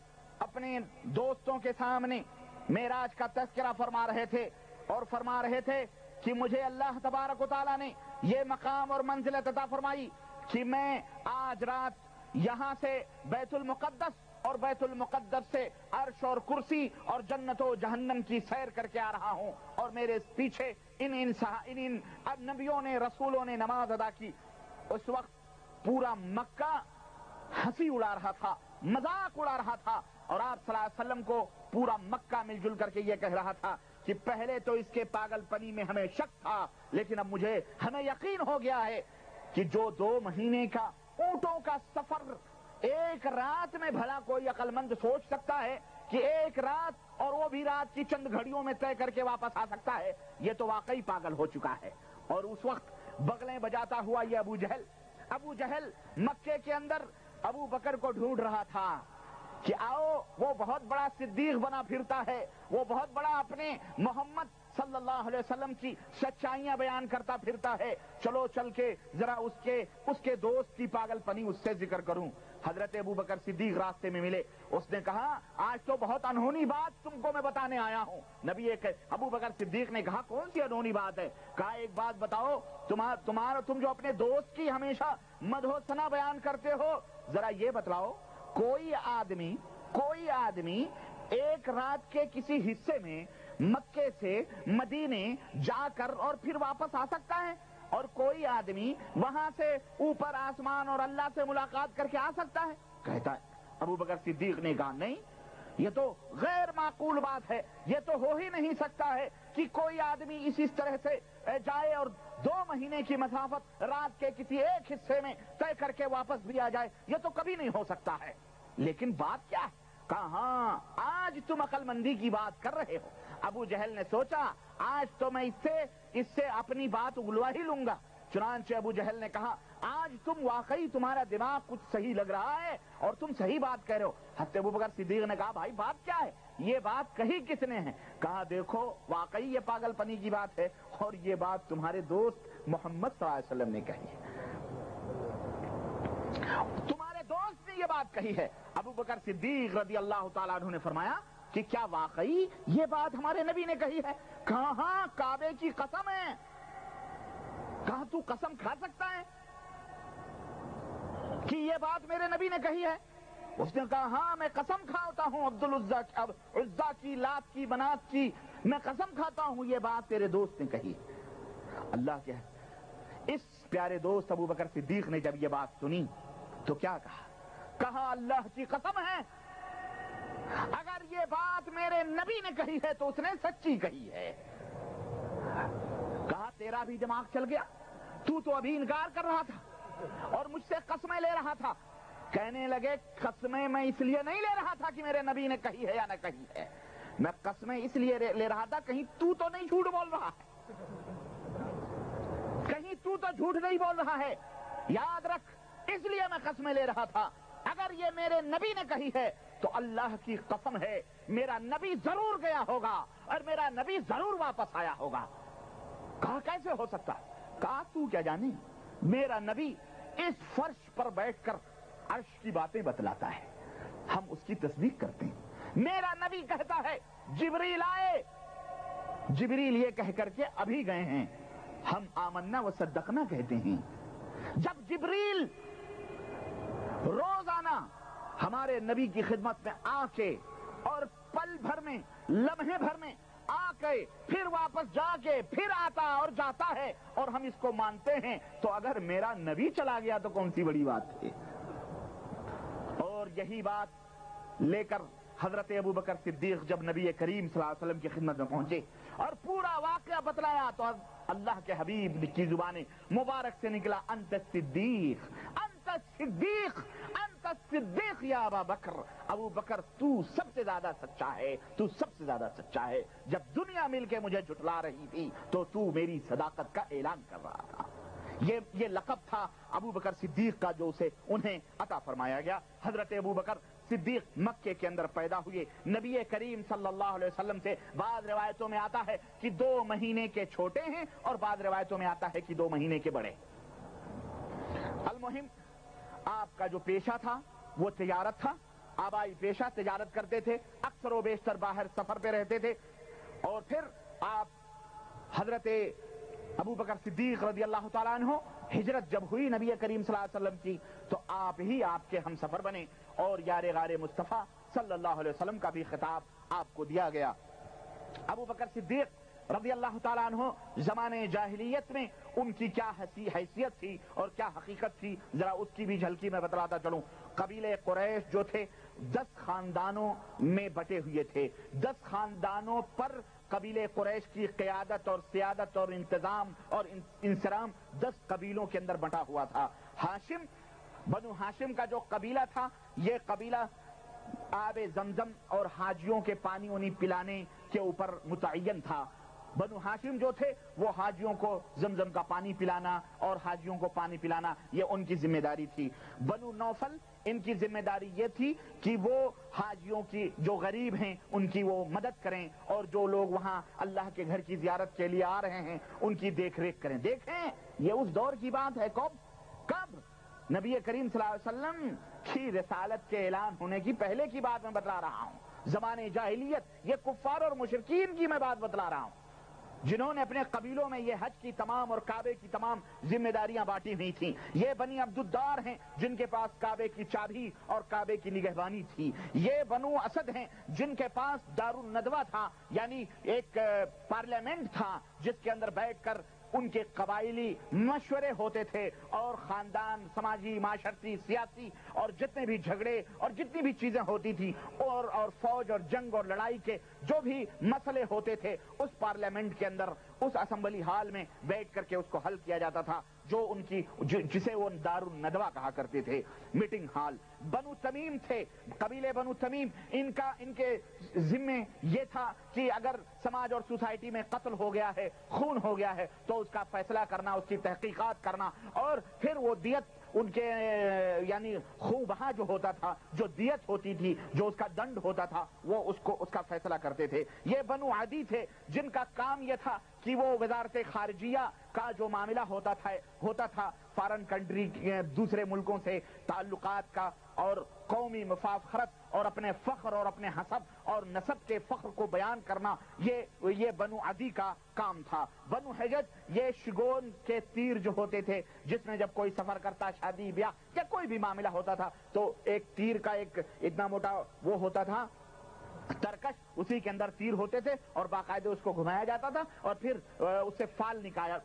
اپنے دوستوں کے سامنے معراج کا تذکرہ فرما رہے تھے، اور فرما رہے تھے کہ مجھے اللہ تبارک و تعالیٰ نے یہ مقام اور منزلت عطا فرمائی کہ میں آج رات یہاں سے بیت المقدس اور بیت المقدس سے عرش اور کرسی اور جنت و جہنم کی سیر کر کے آ رہا ہوں، اور میرے پیچھے ان نبیوں نے، رسولوں نے نماز ادا کی. اس وقت پورا مکہ ہنسی اڑا رہا تھا، مذاق اڑا رہا تھا، اور آپ صلی اللہ علیہ وسلم کو پورا مکہ مل جل کر کے یہ کہہ رہا تھا کہ پہلے تو اس کے پاگل پنی میں ہمیں شک تھا، لیکن اب ہمیں یقین ہو گیا ہے کہ جو 2 مہینے کا اونٹوں کا سفر ایک رات میں بھلا کوئی عقل مند سوچ سکتا ہے کہ ایک رات اور وہ بھی رات کی چند گھڑیوں میں طے کر کے واپس آ سکتا ہے؟ یہ تو واقعی پاگل ہو چکا ہے. اور اس وقت بغلیں بجاتا ہوا یہ ابو جہل مکے کے اندر ابو بکر کو ڈھونڈ رہا تھا کہ آؤ، وہ بہت بڑا صدیق بنا پھرتا ہے، وہ بہت بڑا اپنے محمد صلی اللہ علیہ وسلم کی سچائیاں بیان کرتا پھرتا ہے، چلو چل کے ذرا اس کے دوست کی پاگل پنی اس سے ذکر کروں. حضرت ابو بکر صدیق راستے میں ملے. اس نے کہا آج تو بہت انہونی بات تم کو میں بتانے آیا ہوں. ابو بکر صدیق نے کہا کون سی انہونی بات ہے؟ کہا ایک بات بتاؤ، تم جو اپنے دوست کی ہمیشہ مدح و ثنا بیان کرتے ہو، ذرا یہ بتلاؤ کوئی آدمی ایک رات کے کسی حصے میں مکے سے مدینے جا کر اور پھر واپس آ سکتا ہے؟ اور کوئی آدمی وہاں سے اوپر آسمان اور اللہ سے ملاقات کر کے آ سکتا ہے؟ کہتا ہے ابو بکر صدیق نے کہا نہیں، یہ تو غیر معقول بات ہے، یہ تو ہو ہی نہیں سکتا ہے کہ کوئی آدمی اس طرح سے جائے اور 2 مہینے کی مسافت رات کے کسی ایک حصے میں طے کر کے واپس بھی آ جائے، یہ تو کبھی نہیں ہو سکتا ہے. لیکن بات کیا ہے؟ کہاں آج تم عقل مندی کی بات کر رہے ہو. ابو جہل نے سوچا آج تو میں اس سے اپنی بات اگلوا ہی لوں گا. چنانچہ ابو جہل نے کہا آج تمہارا دماغ کچھ صحیح لگ رہا ہے اور تم صحیح بات کہہ رہے ہو. حضرت ابو بکر صدیق نے کہا بھائی بات کیا ہے؟ یہ بات کہی کس نے ہے؟ کہا دیکھو واقعی یہ پاگل پنی کی بات ہے، اور یہ بات تمہارے دوست محمد صلی اللہ علیہ وسلم نے کہی ہے، تمہارے دوست نے یہ بات کہی ہے. ابو بکر صدیق رضی اللہ تعالیٰ عنہ نے فرمایا کہ کیا واقعی یہ بات ہمارے نبی نے کہی ہے؟ کہاں کعبے کی قسم ہے کہا تو قسم کھا سکتا ہے کہ یہ بات میرے نبی نے کہی ہے؟ اس نے کہا ہاں میں قسم کھاتا ہوں عزا کی، لات کی، منات کی، میں قسم کھاتا ہوں یہ بات تیرے دوست نے کہی۔ اللہ کے اس پیارے دوست ابو بکر صدیق نے جب یہ بات سنی تو کیا کہا اللہ کی قسم ہے اگر یہ بات میرے نبی نے کہی ہے تو اس نے سچی کہی ہے۔ کہا تیرا بھی دماغ چل گیا، تو ابھی انکار کر رہا تھا اور مجھ سے قسمیں لے رہا تھا۔ کہنے لگے قسمیں میں اس لیے نہیں لے رہا تھا کہ میرے نبی نے کہی ہے یا نہ کہی ہے، میں قسمیں اس لیے لے رہا تھا کہیں تو نہیں جھوٹ بول رہا ہے، کہیں تو جھوٹ نہیں بول رہا ہے، یاد رکھ اس لیے میں قسمیں لے رہا تھا۔ اگر یہ میرے نبی نے کہی ہے تو اللہ کی قسم ہے میرا نبی ضرور گیا ہوگا اور میرا نبی ضرور واپس آیا ہوگا۔ کہا کیسے ہو سکتا؟ کہا تو کیا جانے میرا نبی اس فرش پر بیٹھ کر عرش کی باتیں بتلاتا ہے، ہم اس کی تصدیق کرتے ہیں۔ میرا نبی کہتا ہے جبریل آئے، جبریل یہ کہہ کر کے ابھی گئے ہیں، ہم آمنا و صدقنا کہتے ہیں۔ جب جبریل روزانہ ہمارے نبی کی خدمت میں آ کے اور پل بھر میں، لمحے بھر میں آ کے پھر واپس جا کے پھر آتا اور جاتا ہے اور ہم اس کو مانتے ہیں، تو اگر میرا نبی چلا گیا تو کون سی بڑی بات ہے؟ اور یہی بات لے کر حضرت ابو بکر صدیق جب نبی کریم صلی اللہ علیہ وسلم کی خدمت میں پہنچے اور پورا واقعہ بتلایا تو اللہ کے حبیب کی زبان مبارک سے نکلا انت صدیق، انت صدیق، انت صدیق یا ابا بکر، ابو بکر تو سب سے زیادہ سچا ہے، تو سب سے زیادہ سچا ہے۔ جب دنیا مل کے مجھے جھٹلا رہی تھی تو میری صداقت کا اعلان کر رہا تھا۔ یہ لقب تھا ابو بکر صدیق کا جو انہیں عطا فرمایا گیا۔ حضرت ابو بکر صدیق مکے کے اندر پیدا ہوئے، نبی کریم صلی اللہ علیہ وسلم سے بعض روایتوں میں آتا ہے کہ 2 مہینے کے چھوٹے ہیں اور بعض روایتوں میں آتا ہے کہ 2 مہینے کے بڑے۔ المہم آپ کا جو پیشہ تھا وہ تجارت تھا، آبائی پیشہ تجارت کرتے تھے، اکثر و بیشتر باہر سفر پہ رہتے تھے، اور پھر آپ حضرت ابو بکر صدیق رضی اللہ تعالیٰ عنہ ہجرت جب ہوئی نبی کریم صلی اللہ علیہ وسلم کی تو آپ ہی آپ کے ہم سفر بنے اور یار غار مصطفیٰ صلی اللہ علیہ وسلم کا بھی خطاب آپ کو دیا گیا۔ ابو بکر صدیق رضی اللہ تعالیٰ عنہ زمانے جاہلیت میں ان کی کیا حیثیت تھی اور کیا حقیقت تھی، ذرا اس کی بھی جھلکی میں بتلاتا چلوں۔ قبیلے قریش جو تھے 10 خاندانوں میں بٹے ہوئے تھے، 10 خاندانوں پر قبیلے قریش کی قیادت اور سیادت اور انتظام اور انصرام 10 قبیلوں کے اندر بٹا ہوا تھا۔ ہاشم، بنو ہاشم کا جو قبیلہ تھا، یہ قبیلہ آب زمزم اور حاجیوں کے پانی انہیں پلانے کے اوپر متعین تھا۔ بنو ہاشم جو تھے وہ حاجیوں کو زمزم کا پانی پلانا اور حاجیوں کو پانی پلانا یہ ان کی ذمہ داری تھی۔ بنو نوفل ان کی ذمہ داری یہ تھی کہ وہ حاجیوں کی جو غریب ہیں ان کی وہ مدد کریں اور جو لوگ وہاں اللہ کے گھر کی زیارت کے لیے آ رہے ہیں ان کی دیکھ ریکھ کریں۔ دیکھیں یہ اس دور کی بات ہے، کب نبی کریم صلی اللہ علیہ وسلم کی رسالت کے اعلان ہونے کی پہلے کی بات میں بتلا رہا ہوں، زمانے جاہلیت، یہ کفار اور مشرکین کی میں بات بتلا رہا ہوں جنہوں نے اپنے قبیلوں میں یہ حج کی تمام اور کعبے کی تمام ذمہ داریاں بانٹی ہوئی تھیں۔ یہ بنی عبدالدار ہیں جن کے پاس کعبے کی چابی اور کعبے کی نگہبانی تھی۔ یہ بنو اسد ہیں جن کے پاس دار الندوہ تھا، یعنی ایک پارلیمنٹ تھا جس کے اندر بیٹھ کر ان کے قبائلی مشورے ہوتے تھے اور خاندان، سماجی، معاشرتی، سیاسی اور جتنے بھی جھگڑے اور جتنی بھی چیزیں ہوتی تھی اور فوج اور جنگ اور لڑائی کے جو بھی مسئلے ہوتے تھے اس پارلیمنٹ کے اندر، اس اسمبلی ہال میں بیٹھ کر کے اس کو حل کیا جاتا تھا، جو ان کی جسے وہ دار الندوہ کہا کرتے تھے، میٹنگ ہال۔ بنو تمیم تھے، قبیلے بنو تمیم، ان کے ذمے یہ تھا کہ اگر سماج اور سوسائٹی میں قتل ہو گیا ہے، خون ہو گیا ہے تو اس کا فیصلہ کرنا، اس کی تحقیقات کرنا اور پھر وہ دیت ان کے یعنی خون بہا جو ہوتا تھا، جو دیت ہوتی تھی، جو اس کا دنڈ ہوتا تھا، وہ اس کا فیصلہ کرتے تھے۔ یہ بنو عدی تھے جن کا کام یہ تھا کہ وہ وزارت خارجیہ کا جو معاملہ ہوتا تھا فارن کنٹری دوسرے ملکوں سے تعلقات کا اور قومی مفاخرت اور اپنے فخر اور اپنے حسب اور نسب کے فخر کو بیان کرنا یہ بنو عدی کا کام تھا۔ بنو حجج یہ شگون کے تیر جو ہوتے تھے، جس میں جب کوئی سفر کرتا، شادی بیاہ یا کوئی بھی معاملہ ہوتا تھا تو ایک تیر کا ایک اتنا موٹا وہ ہوتا تھا ترکش، اسی کے اندر تیر ہوتے تھے اور باقاعدہ اس کو گھمایا جاتا تھا اور پھر اس سے فال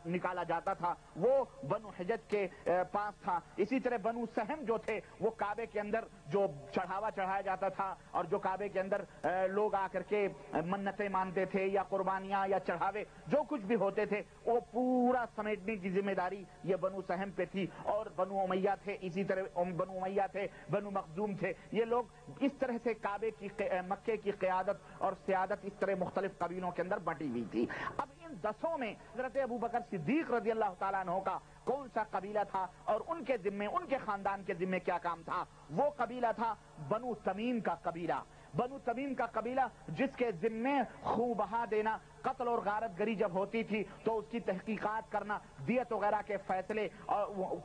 نکالا جاتا تھا، وہ بنو حجج کے پاس تھا۔ اسی طرح بنو سہم جو تھے وہ کعبے کے اندر جو چڑھاوا چڑھایا جاتا تھا اور جو کعبے کے اندر لوگ آ کر کے منتیں مانتے تھے یا قربانیاں یا چڑھاوے جو کچھ بھی ہوتے تھے وہ پورا سمیٹنے کی ذمہ داری یہ بنو سہم پہ تھی۔ اور بنو امیہ تھے، اسی طرح بنو امیہ تھے، بنو مخزوم تھے، یہ لوگ اس طرح سے کعبے کی مکے کی قیادت اور سیادت اس طرح مختلف قبیلوں کے اندر بٹی ہوئی تھی۔ اب ان 10 میں حضرت ابوبکر صدیق رضی اللہ تعالیٰ عنہ کا کون سا قبیلہ تھا اور ان کے ذمے، ان کے خاندان کے ذمے کیا کام تھا؟ وہ قبیلہ تھا بنو تمیم کا قبیلہ۔ بنو تمیم کا قبیلہ جس کے ذمے خون بہا دینا، قتل اور غارت گری جب ہوتی تھی تو اس کی تحقیقات کرنا، دیت وغیرہ کے فیصلے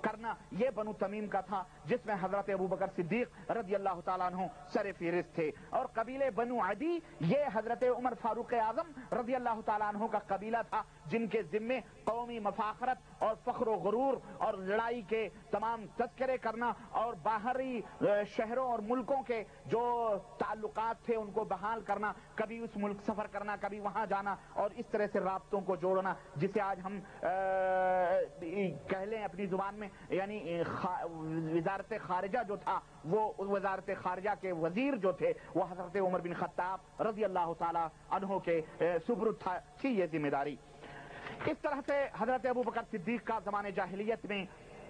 کرنا، یہ بنو تمیم کا تھا، جس میں حضرت ابوبکر صدیق رضی اللہ تعالیٰ عنہ سر فہرست تھے۔ اور قبیلے بنو عدی یہ حضرت عمر فاروق اعظم رضی اللہ تعالیٰ عنہ کا قبیلہ تھا، جن کے ذمے قومی مفاخرت اور فخر و غرور اور لڑائی کے تمام تذکرے کرنا اور باہری شہروں اور ملکوں کے جو تعلقات تھے ان کو بحال کرنا، کبھی اس ملک سفر کرنا، کبھی وہاں جانا اور اس طرح سے رابطوں کو جوڑنا، جسے آج ہم کہہ لیں اپنی زبان میں، یعنی وزارت خارجہ جو تھا وہ وزارت خارجہ کے وزیر جو تھے وہ حضرت عمر بن خطاب رضی اللہ تعالی عنہ کے سپرد تھی یہ ذمہ داری۔ اس طرح سے حضرت ابوبکر صدیق کا زمانے جاہلیت میں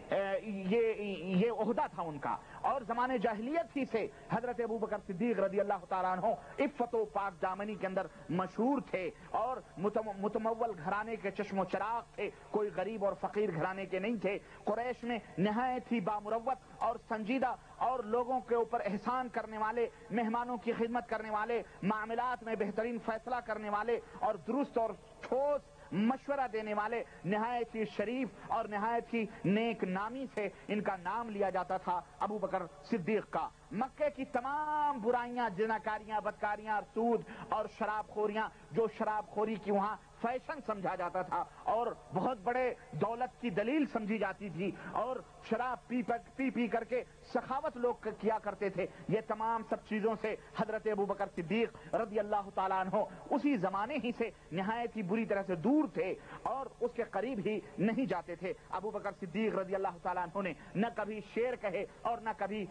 یہ عہدہ تھا ان کا، اور زمانے جاہلیت ہی سے حضرت ابوبکر صدیق رضی اللہ تعالیٰ عنہ عفت و پاک دامنی کے اندر مشہور تھے اور متمول گھرانے کے چشم و چراغ تھے، کوئی غریب اور فقیر گھرانے کے نہیں تھے۔ قریش میں نہایت ہی بامروت اور سنجیدہ اور لوگوں کے اوپر احسان کرنے والے، مہمانوں کی خدمت کرنے والے، معاملات میں بہترین فیصلہ کرنے والے اور درست اور ٹھوس مشورہ دینے والے، نہایت ہی شریف اور نہایت ہی نیک نامی سے ان کا نام لیا جاتا تھا ابو بکر صدیق کا۔ مکے کی تمام برائیاں، زناکاریاں، بدکاریاں، سود اور شراب خوریاں، جو شراب خوری کی وہاں فیشن سمجھا جاتا تھا اور بہت بڑے دولت کی دلیل سمجھی جاتی تھی، اور شراب پی کر کے سخاوت لوگ کیا کرتے تھے، یہ تمام سب چیزوں سے حضرت ابوبکر صدیق رضی اللہ تعالیٰ عنہ اسی زمانے ہی سے نہایت ہی بری طرح سے دور تھے اور اس کے قریب ہی نہیں جاتے تھے۔ ابوبکر صدیق رضی اللہ تعالیٰ عنہ نے نہ کبھی شعر کہے اور نہ کبھی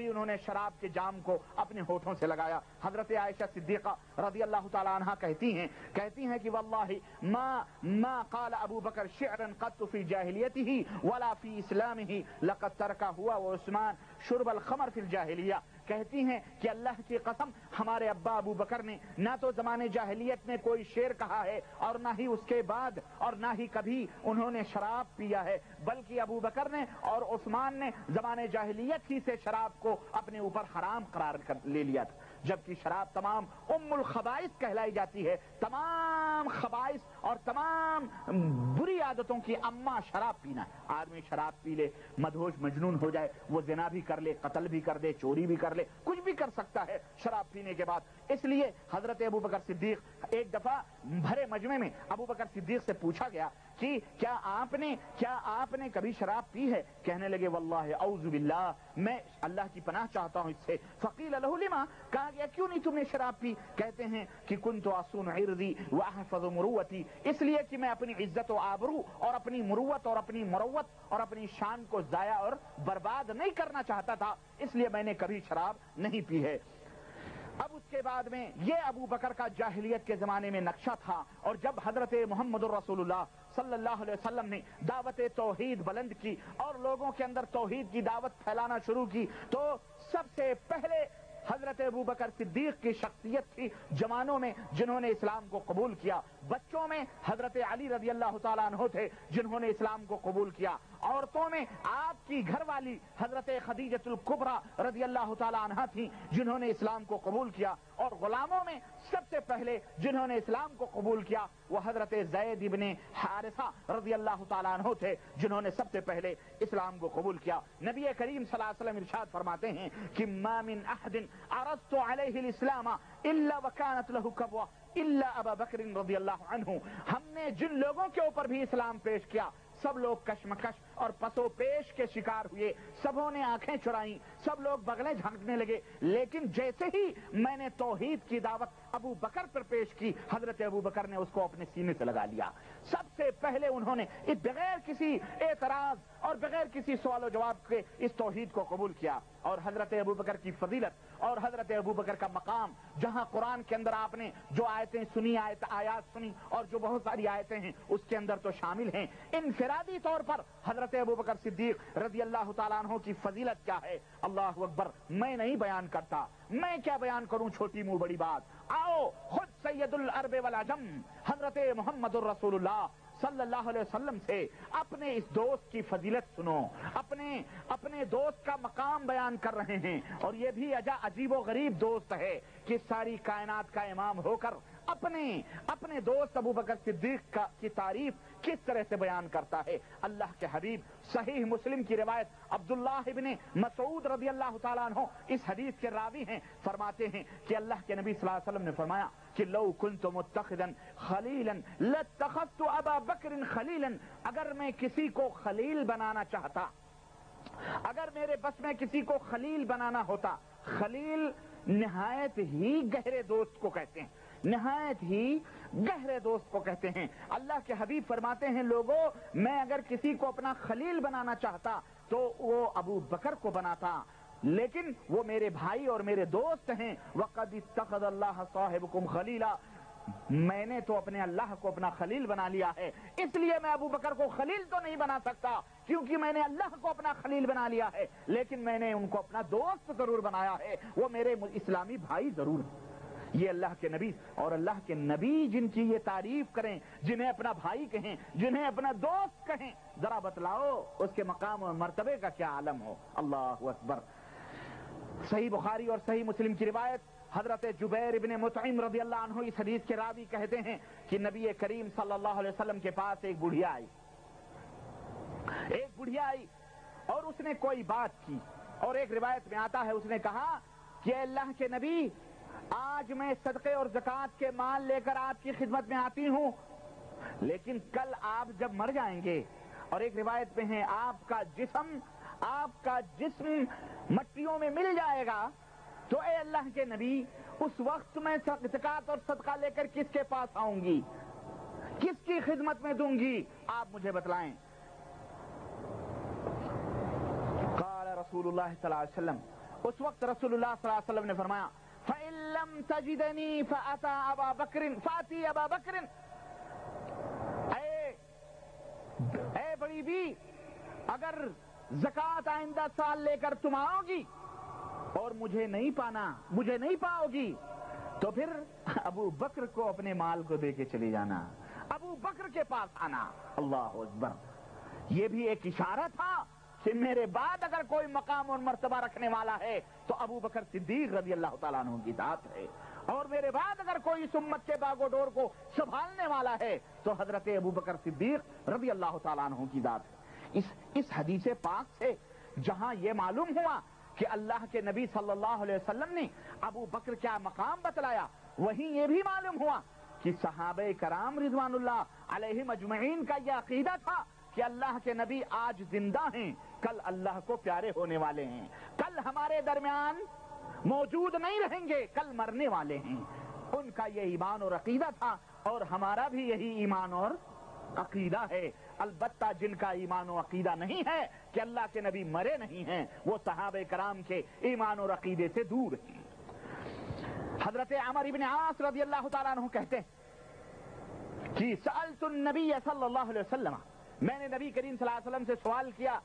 انہوں نے شراب کے جام کو اپنے ہونٹوں سے لگایا۔ حضرت عائشہ صدیقہ رضی اللہ تعالیٰ عنہ کہتی ہیں کہ واللہ ما قال ابو بکر شعرا قط فی جاہلیتہ ولا فی اسلامہ لقد ترک ہوا وعثمان شرب الخمر فی الجاہلیہ۔ کہتی ہیں کہ اللہ کی قسم ہمارے ابا ابو بکر نے نہ تو زمانے جاہلیت میں کوئی شعر کہا ہے اور نہ ہی اس کے بعد اور نہ ہی کبھی انہوں نے شراب پیا ہے، بلکہ ابو بکر نے اور عثمان نے زمانے جاہلیت ہی سے شراب کو اپنے اوپر حرام قرار لے لیا تھا، جبکہ شراب تمام ام الخبائث کہلائی جاتی ہے، تمام خبائث اور تمام بری عادتوں کی اماں شراب پینا۔ آدمی شراب پی لے، مدہوش مجنون ہو جائے، وہ زنا بھی کر لے، قتل بھی کر دے، چوری بھی کر لے، کچھ بھی کر سکتا ہے شراب پینے کے بعد۔ اس لیے حضرت ابوبکر صدیق ایک دفعہ بھرے مجمع میں ابوبکر صدیق سے پوچھا گیا کہ کیا آپ نے کبھی شراب پی ہے؟ کہنے لگے واللہ اعوذ باللہ، میں اللہ کی پناہ چاہتا ہوں اس سے۔ فقیل له لما، کہا گیا کیوں نہیں تم نے شراب پی؟ کہتے ہیں کہ کنت اصون عرضی واحفظ مروتی، اس لیے کہ میں اپنی عزت و آبرو اور اپنی مروت اور اپنی مروت اور اپنی شان کو ضائع اور برباد نہیں کرنا چاہتا تھا، اس لیے میں نے کبھی شراب نہیں پی ہے۔ اب اس کے بعد میں یہ ابو بکر کا جاہلیت کے زمانے میں نقشہ تھا، اور جب حضرت محمد الرسول اللہ صلی اللہ علیہ وسلم نے دعوت توحید بلند کی اور لوگوں کے اندر توحید کی دعوت پھیلانا شروع کی، تو سب سے پہلے حضرت ابوبکر صدیق کی شخصیت تھی جوانوں میں جنہوں نے اسلام کو قبول کیا۔ بچوں میں حضرت علی رضی اللہ تعالیٰ عنہ تھے جنہوں نے اسلام کو قبول کیا، عورتوں میں آپ کی گھر والی حضرت خدیجۃ الکبریٰ رضی اللہ تعالیٰ عنہا تھیں جنہوں نے اسلام کو قبول کیا، اور غلاموں میں سب سے پہلے جنہوں نے اسلام کو قبول کیا وہ حضرت زید ابن حارثہ رضی اللہ تعالیٰ عنہ تھے جنہوں نے سب سے پہلے اسلام کو قبول کیا۔ نبی کریم صلی اللہ علیہ وسلم ارشاد فرماتے ہیں کہ ما من احد عرضت علیہ الاسلام الا وکانت لہ کبوہ الا ابا بکر رضی اللہ عنہ، ہم نے جن لوگوں کے اوپر بھی اسلام پیش کیا سب لوگ کشمکش اور پسو پیش کے شکار ہوئے، سبوں نے آنکھیں چرائیں، سب لوگ بغلیں جھانکنے لگے، لیکن جیسے ہی میں نے توحید کی دعوت ابو بکر پر پیش کی حضرت ابو بکر نے اس کو اپنے سینے سے لگا لیا۔ سب سے پہلے انہوں نے بغیر کسی اعتراض اور بغیر کسی سوال و جواب کے اس توحید کو قبول کیا۔ اور حضرت ابو بکر کی فضیلت اور حضرت ابو بکر کا مقام، جہاں قرآن کے اندر آپ نے جو آیتیں سنی، آیات سنی اور جو بہت ساری آیتیں ہیں اس کے اندر تو شامل ہیں، انفرادی طور پر حضرت ابو بکر صدیق رضی اللہ تعالیٰ عنہ کی فضیلت کیا ہے، اللہ اکبر، میں نہیں بیان کرتا، میں کیا بیان کروں، چھوٹی منہ بڑی بات۔ آؤ خود سید العرب والعجم حضرت محمد الرسول اللہ صلی اللہ علیہ وسلم سے اپنے اس دوست کی فضیلت سنو، اپنے دوست کا مقام بیان کر رہے ہیں، اور یہ بھی عجیب و غریب دوست ہے کہ ساری کائنات کا امام ہو کر اپنے دوست ابو بکر صدیق کی تعریف کس طرح سے بیان کرتا ہے۔ اللہ کے حبیب صحیح مسلم کی روایت عبداللہ ابن مسعود رضی اللہ تعالیٰ عنہ اس حدیث کے راوی ہیں، فرماتے ہیں کہ اللہ کے نبی صلی اللہ علیہ وسلم نے فرمایا کہ لو کنت متخذا خلیلا لاتخذت ابا بکر خلیلا، اگر میں کسی کو خلیل بنانا چاہتا، اگر میرے بس میں کسی کو خلیل بنانا ہوتا، خلیل نہایت ہی گہرے دوست کو کہتے ہیں، نہایت ہی گہرے دوست کو کہتے ہیں۔ اللہ کے حبیب فرماتے ہیں لوگوں، میں اگر کسی کو اپنا خلیل بنانا چاہتا تو وہ ابو بکر کو بناتا، لیکن وہ میرے بھائی اور میرے دوست ہیں۔ وَقَدِ اتَّخَذَ اللَّهَ صَاحِبُكُمْ خَلِيلًا، میں نے تو اپنے اللہ کو اپنا خلیل بنا لیا ہے، اس لیے میں ابو بکر کو خلیل تو نہیں بنا سکتا کیونکہ میں نے اللہ کو اپنا خلیل بنا لیا ہے، لیکن میں نے ان کو اپنا دوست ضرور بنایا ہے، وہ میرے اسلامی بھائی ضرور ہیں۔ یہ اللہ کے نبی اور اللہ کے نبی جن کی یہ تعریف کریں، جنہیں اپنا بھائی کہیں، جنہیں اپنا دوست کہیں، ذرا بتلاؤ اس کے مقام اور مرتبے کا کیا عالم ہو۔ اللہ اکبر۔ صحیح بخاری اور صحیح مسلم کی روایت حضرت جبیر ابن مطعم رضی اللہ عنہ اس حدیث کے راوی کہتے ہیں کہ نبی کریم صلی اللہ علیہ وسلم کے پاس ایک بڑھیا آئی اور اس نے کوئی بات کی، اور ایک روایت میں آتا ہے اس نے کہا کہ اللہ کے نبی، آج میں صدقے اور زکوٰۃ کے مال لے کر آپ کی خدمت میں آتی ہوں، لیکن کل آپ جب مر جائیں گے، اور ایک روایت میں ہے آپ کا جسم مٹیوں میں مل جائے گا، تو اے اللہ کے نبی اس وقت میں زکوٰۃ اور صدقہ لے کر کس کے پاس آؤں گی، کس کی خدمت میں دوں گی، آپ مجھے بتلائیں۔ قال رسول اللہ صلی اللہ علیہ وسلم، اس وقت رسول اللہ صلی اللہ علیہ وسلم نے فرمایا فَإِن لَّمْ تَجِدَنِي فَأَتِي أَبَا بَكْرٍ، اے بڑی بی، اگر زکوٰۃ آئندہ سال لے کر تم آؤ گی اور مجھے نہیں پاؤ گی، تو پھر ابو بکر کو اپنے مال کو دے کے چلی جانا، ابو بکر کے پاس آنا۔ اللہ اکبر۔ یہ بھی ایک اشارہ تھا کہ میرے بعد اگر کوئی مقام اور مرتبہ رکھنے والا ہے تو ابو بکر صدیق رضی اللہ تعالیٰ عنہ کی ذات ہے، اور میرے بعد اگر کوئی اس امت کے باغ و ڈور کو سنبھالنے والا ہے تو حضرت ابو بکر صدیق رضی اللہ تعالیٰ عنہ کی ذات ہے۔ اس حدیث پاک سے جہاں یہ معلوم ہوا کہ اللہ کے نبی صلی اللہ علیہ وسلم نے ابو بکر کیا مقام بتلایا، وہیں یہ بھی معلوم ہوا کہ صحابہ کرام رضوان اللہ علیہم اجمعین کا یہ عقیدہ تھا کہ اللہ کے نبی آج زندہ ہیں، کل اللہ کو پیارے ہونے والے ہیں، کل ہمارے درمیان موجود نہیں رہیں گے، کل مرنے والے ہیں۔ ان کا یہ ایمان اور عقیدہ تھا، اور ہمارا بھی یہی ایمان اور عقیدہ ہے۔ البتہ جن کا ایمان و عقیدہ نہیں ہے کہ اللہ کے نبی مرے نہیں ہیں، وہ صحابہ کرام کے ایمان اور عقیدے سے دور ہیں۔ حضرت عمر بن عاص رضی اللہ تعالیٰ عنہ کہتے ہیں کہ سألت النبی صلی اللہ علیہ وسلم، میں نے نبی کریم صلی اللہ علیہ وسلم سے سوال کیا،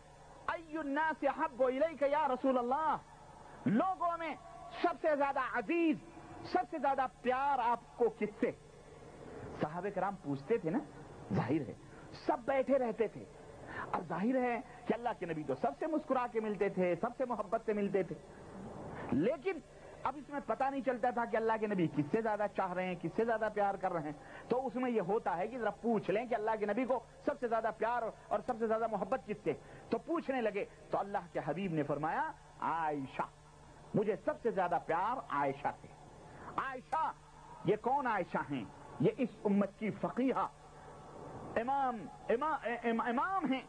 ای الناس احب الیک یا رسول اللہ، لوگوں میں سب سے زیادہ عزیز، سب سے زیادہ پیار آپ کو کس سے؟ صحابہ کرام پوچھتے تھے نا، ظاہر ہے سب بیٹھے رہتے تھے، اور ظاہر ہے کہ اللہ کے نبی تو سب سے مسکرا کے ملتے تھے، سب سے محبت سے ملتے تھے، لیکن اب اس میں پتہ نہیں چلتا تھا کہ اللہ کے نبی کس سے زیادہ چاہ رہے ہیں، کس سے زیادہ پیار کر رہے ہیں. تو اس میں یہ ہوتا ہے کہ ذرا پوچھ لیں کہ اللہ کے نبی کو سب سے زیادہ پیار اور سب سے زیادہ محبت کس سے. تو پوچھنے لگے تو اللہ کے حبیب نے فرمایا عائشہ، مجھے سب سے زیادہ پیار عائشہ سے. عائشہ یہ کون عائشہ ہیں؟ یہ اس امت کی فقیہہ امام ہیں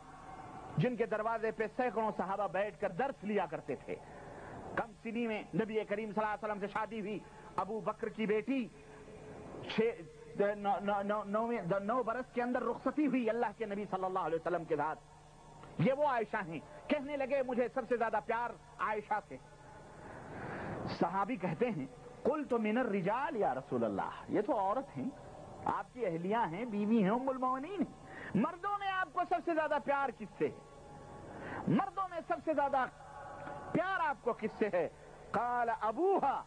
جن کے دروازے پہ سینکڑوں صحابہ بیٹھ کر درس لیا کرتے تھے. کم سنی میں نبی کریم صلی اللہ علیہ وسلم سے شادی ہوئی، ابو بکر کی بیٹی 9 برس کے اندر رخصتی ہوئی اللہ کے نبی صلی اللہ علیہ وسلم کے ساتھ. یہ وہ عائشہ ہیں. کہنے لگے مجھے سب سے زیادہ پیار عائشہ سے. صحابی کہتے ہیں قلت من الرجال یا رسول اللہ، یہ تو عورت ہیں، آپ کی اہلیہ ہیں، بیوی ہیں، ام المؤمنین ہیں، مردوں میں آپ کو سب سے زیادہ پیار کس سے ہے؟ مردوں میں سب سے زیادہ پیار آپ کو کس سے ہے؟ قال ابوہا،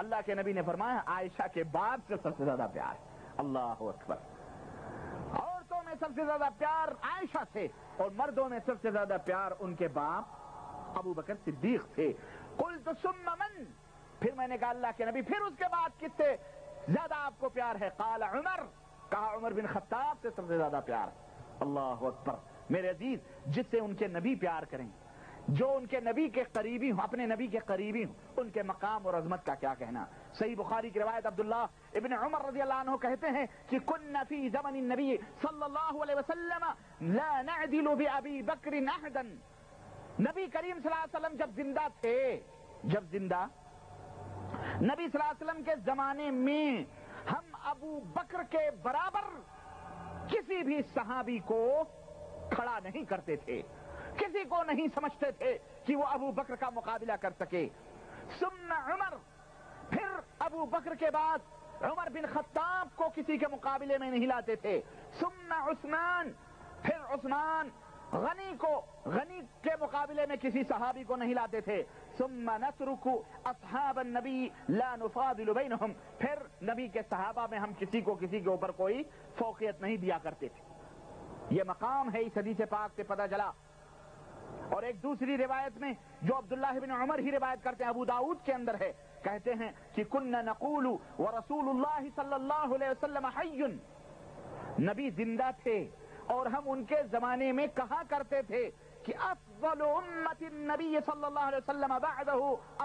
اللہ کے نبی نے فرمایا عائشہ کے باپ سے سب سے زیادہ پیار. اللہ اکبر. عورتوں میں سب سے زیادہ پیار عائشہ سے، اور مردوں میں سب سے زیادہ پیار ان کے باپ ابو بکر صدیق سے. قلت ثم من، پھر میں نے کہا اللہ کے نبی پھر اس کے بعد کس سے زیادہ آپ کو پیار ہے؟ قال عمر، کہا عمر بن خطاب سے سب سے زیادہ پیار. اللہ اکبر. میرے عزیز، جس سے ان کے نبی پیار کریں، جو ان کے نبی کے قریبی ہوں، اپنے نبی کے قریبی ہوں، ان کے مقام اور عظمت کا کیا کہنا. صحیح بخاری کی روایت عبداللہ ابن عمر رضی اللہ عنہ کہتے ہیں کہ کنا فی زمن النبی صلی اللہ علیہ وسلم لا نعدل بأبی بکر احدا. نبی کریم صلی اللہ علیہ وسلم جب زندہ تھے، نبی صلی اللہ علیہ وسلم کے زمانے میں ہم ابو بکر کے برابر کسی بھی صحابی کو کھڑا نہیں کرتے تھے، کسی کو نہیں سمجھتے تھے کہ وہ ابو بکر کا مقابلہ کر سکے. ثم عمر، پھر ابو بکر کے بعد عمر بن خطاب کو کسی کے مقابلے میں نہیں لاتے تھے. ثم عثمان، پھر عثمان غنی کے مقابلے میں کسی صحابی کو نہیں لاتے تھے. ثم نترک اصحاب النبی لا نفاضل بینہم، پھر نبی کے صحابہ میں ہم کسی کے اوپر کوئی فوقیت نہیں دیا کرتے تھے. یہ مقام ہے اس حدیث پاک سے پتہ چلا. اور ایک دوسری روایت میں جو عبداللہ بن عمر ہی روایت کرتے ہیں، ابو داؤد کے اندر ہے، کہتے ہیں کہ کننا نقول ورسول اللہ صلی اللہ علیہ وسلم حی، نبی زندہ تھے اور ہم ان کے زمانے میں کہا کرتے تھے کہ افضل امت النبی صلی اللہ علیہ وسلم بعدہ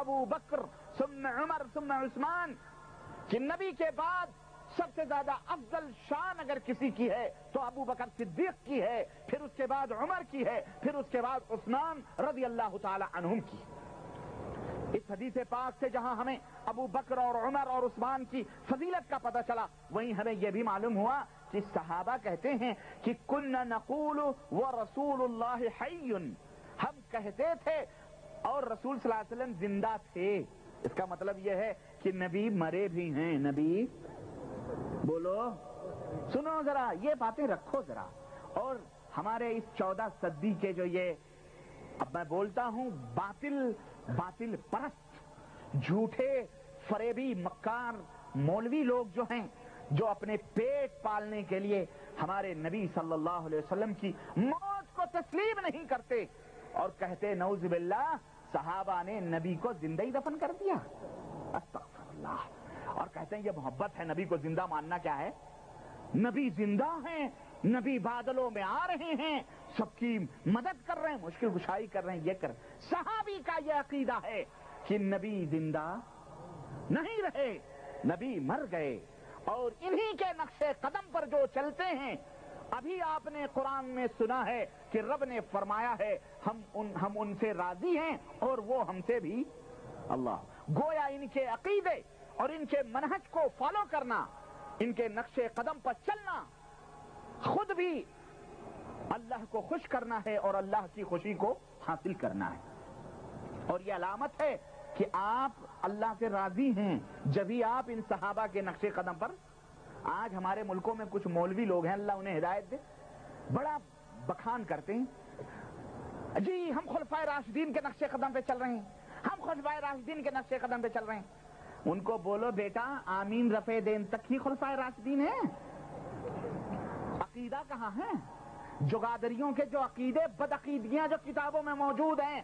ابو بکر ثم عمر ثم عثمان، کہ نبی کے بعد سب سے زیادہ افضل شان اگر کسی کی ہے تو ابو بکر صدیق کی ہے، پھر اس کے بعد عمر کی ہے، پھر اس کے بعد عثمان رضی اللہ تعالی عنہم کی. اس حدیث پاک سے جہاں ہمیں ابو بکر اور عمر اور عثمان کی فضیلت کا پتہ چلا، وہیں ہمیں یہ بھی معلوم ہوا کہ صحابہ کہتے ہیں کہ کننا نقول ورسول اللہ حی، ہم کہتے تھے اور رسول صلی اللہ علیہ وسلم زندہ تھے. اس کا مطلب یہ ہے کہ نبی مرے بھی ہیں. نبی بولو، سنو ذرا، یہ باتیں رکھو ذرا. اور ہمارے اس 14 صدی کے جو یہ، اب میں بولتا ہوں، باطل پرست، جھوٹے فریبی مکار مولوی لوگ جو ہیں، جو اپنے پیٹ پالنے کے لیے ہمارے نبی صلی اللہ علیہ وسلم کی موت کو تسلیم نہیں کرتے اور کہتے نعوذ باللہ صحابہ نے نبی کو زندہ ہی دفن کر دیا. استغفر اللہ. اور کہتے ہیں یہ محبت ہے. نبی کو زندہ ماننا کیا ہے؟ نبی زندہ ہیں، نبی بادلوں میں آ رہے ہیں، سب کی مدد کر رہے ہیں، مشکل کشائی کر رہے ہیں، یہ کر. صحابی کا یہ عقیدہ ہے کہ نبی زندہ نہیں رہے، نبی مر گئے، اور انہی کے نقش قدم پر جو چلتے ہیں. ابھی آپ نے قرآن میں سنا ہے کہ رب نے فرمایا ہے ہم ان سے راضی ہیں اور وہ ہم سے بھی. اللہ، گویا ان کے عقیدے اور ان کے منہج کو فالو کرنا، ان کے نقش قدم پر چلنا، خود بھی اللہ کو خوش کرنا ہے اور اللہ کی خوشی کو حاصل کرنا ہے. اور یہ علامت ہے کہ آپ اللہ سے راضی ہیں جبھی آپ ان صحابہ کے نقش قدم پر. آج ہمارے ملکوں میں کچھ مولوی لوگ ہیں، اللہ انہیں ہدایت دے، بڑا بخان کرتے ہیں، جی ہم خلفائے راشدین کے نقش قدم پہ چل رہے ہیں، ہم خلفائے راشدین کے نقش قدم پہ چل رہے ہیں. ان کو بولو بیٹا آمین رفع دین تک ہی خلفائے راشدین ہیں. عقیدہ کہاں ہے؟ جگادریوں کے جو عقیدے بدعقیدگیاں جو کتابوں میں موجود ہیں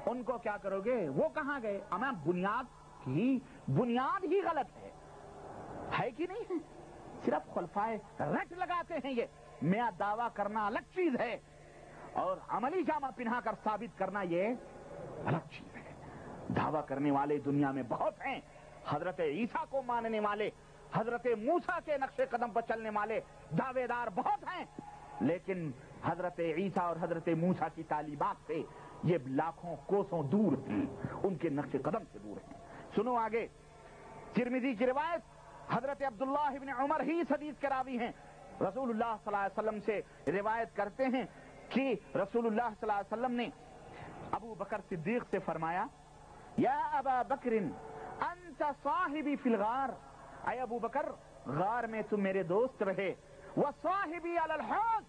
ان کو کیا کرو گے؟ وہ کہاں گئے؟ ہمیں بنیاد ہی غلط ہے کہ نہیں ہے؟ صرف خلفائے رٹ لگاتے ہیں یہ. میاں دعویٰ کرنا الگ چیز ہے اور عملی جامہ پہنا کر ثابت کرنا یہ الگ چیز ہے. دعویٰ کرنے والے دنیا میں بہت ہیں، حضرت عیسیٰ کو ماننے والے، حضرت موسیٰ کے نقش قدم پر چلنے والے دعوے دار بہت ہیں، لیکن حضرت عیسیٰ اور حضرت موسیٰ کی تعلیمات سے یہ لاکھوں کوسوں دور ہیں، ان کے نقش قدم سے دور ہیں. سنو آگے، ترمذی کی روایت، حضرت عبداللہ ابن عمر ہی اس حدیث کے راوی ہیں، رسول اللہ صلی اللہ علیہ وسلم سے روایت کرتے ہیں کہ رسول اللہ صلی اللہ علیہ وسلم نے ابو بکر صدیق سے فرمایا، یا ابا بکر انت صاحبی فی الغار، اے ابو بکر غار میں تم میرے دوست رہے، وصاحبی علی الحوض،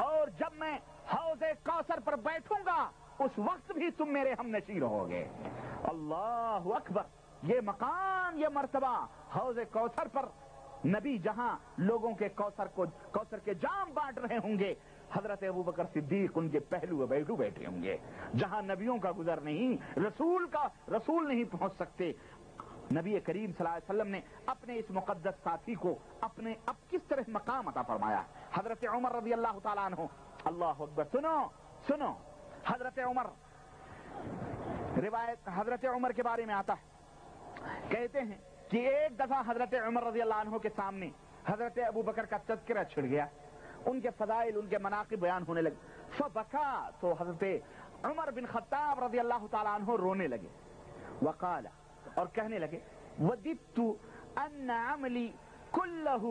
اور جب میں حوض کوثر پر بیٹھوں گا اس وقت بھی تم میرے ہم نشیں رہو گے. اللہ اکبر. یہ مقام، یہ مرتبہ حوض کوثر پر، نبی جہاں لوگوں کے کوثر کے جام بانٹ رہے ہوں گے، حضرت ابوبکر صدیق ان کے پہلو بیٹھے ہوں گے. جہاں نبیوں کا گزر نہیں، رسول نہیں پہنچ سکتے. نبی کریم صلی اللہ علیہ وسلم نے اپنے اس مقدس ساتھی کو اب کس طرح مقام عطا فرمایا. حضرت عمر رضی اللہ تعالیٰ عنہ، اللہ اکبر. سنو حضرت عمر، روایت حضرت عمر کے بارے میں آتا ہے، کہتے ہیں کہ ایک دفعہ حضرت عمر رضی اللہ عنہ کے سامنے حضرت ابو بکر کا تذکرہ چھڑ گیا، ان کے فضائل، ان کے مناقب بیان ہونے لگے. فبکا، تو حضرت عمر بن خطاب رضی اللہ تعالیٰ عنہ رونے لگے. وقال، اور کہنے لگے، وددت ان عملی كله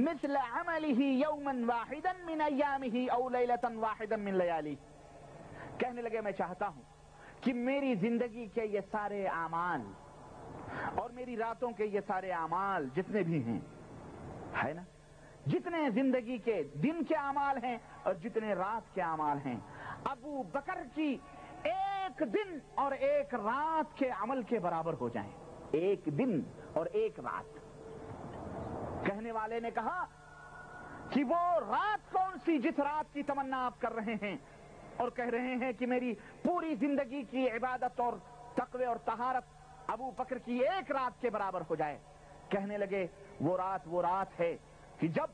مثل عمله يوما واحدا من ايامه او ليلة واحدا من لياليه. کہنے لگے میں چاہتا ہوں کہ میری زندگی کے یہ سارے اعمال اور میری راتوں کے یہ سارے اعمال جتنے بھی ہیں، ہے نا، جتنے زندگی کے دن کے اعمال ہیں اور جتنے رات کے اعمال ہیں، ابو بکر کی ایک دن اور ایک رات کے عمل کے برابر ہو جائیں. ایک دن اور ایک رات. کہنے والے نے کہا کہ وہ رات کون سی جس رات کی تمنا آپ کر رہے ہیں اور کہہ رہے ہیں کہ میری پوری زندگی کی عبادت اور تقوی اور طہارت ابو بکر کی ایک رات کے برابر ہو جائے. کہنے لگے وہ رات ہے کہ جب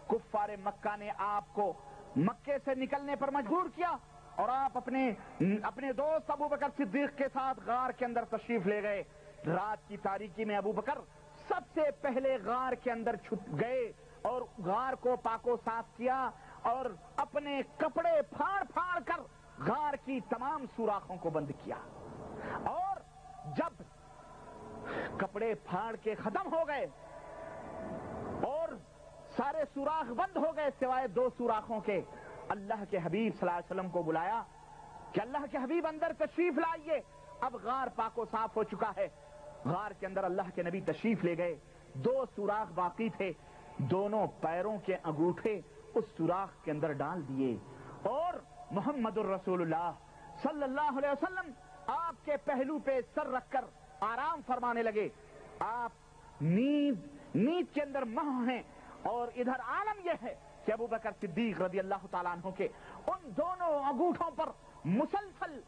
کفار مکہ نے آپ کو مکے سے نکلنے پر مجبور کیا اور آپ اپنے دوست ابو بکر صدیق کے ساتھ غار کے اندر تشریف لے گئے. رات کی تاریکی میں ابو بکر سب سے پہلے غار کے اندر چھپ گئے اور غار کو پاک و صاف کیا اور اپنے کپڑے پھاڑ کر غار کی تمام سوراخوں کو بند کیا. اور جب کپڑے پھاڑ کے ختم ہو گئے اور سارے سوراخ بند ہو گئے سوائے 2 سوراخوں کے، اللہ کے حبیب صلی اللہ علیہ وسلم کو بلایا کہ اللہ کے حبیب اندر تشریف لائیے. اب غار پاک و صاف ہو چکا ہے. غار کے اندر اللہ کے نبی تشریف لے گئے. 2 سوراخ باقی تھے، دونوں پیروں کے انگوٹھے اس سوراخ کے اندر ڈال دیے اور محمد الرسول اللہ صلی اللہ علیہ وسلم آپ کے پہلو پہ سر رکھ کر آرام فرمانے لگے. آپ نیند کے اندر مہو ہیں اور ادھر عالم یہ ہے کہ ابو بکر صدیق رضی اللہ تعالیٰ عنہ کے ان دونوں انگوٹھوں پر مسلسل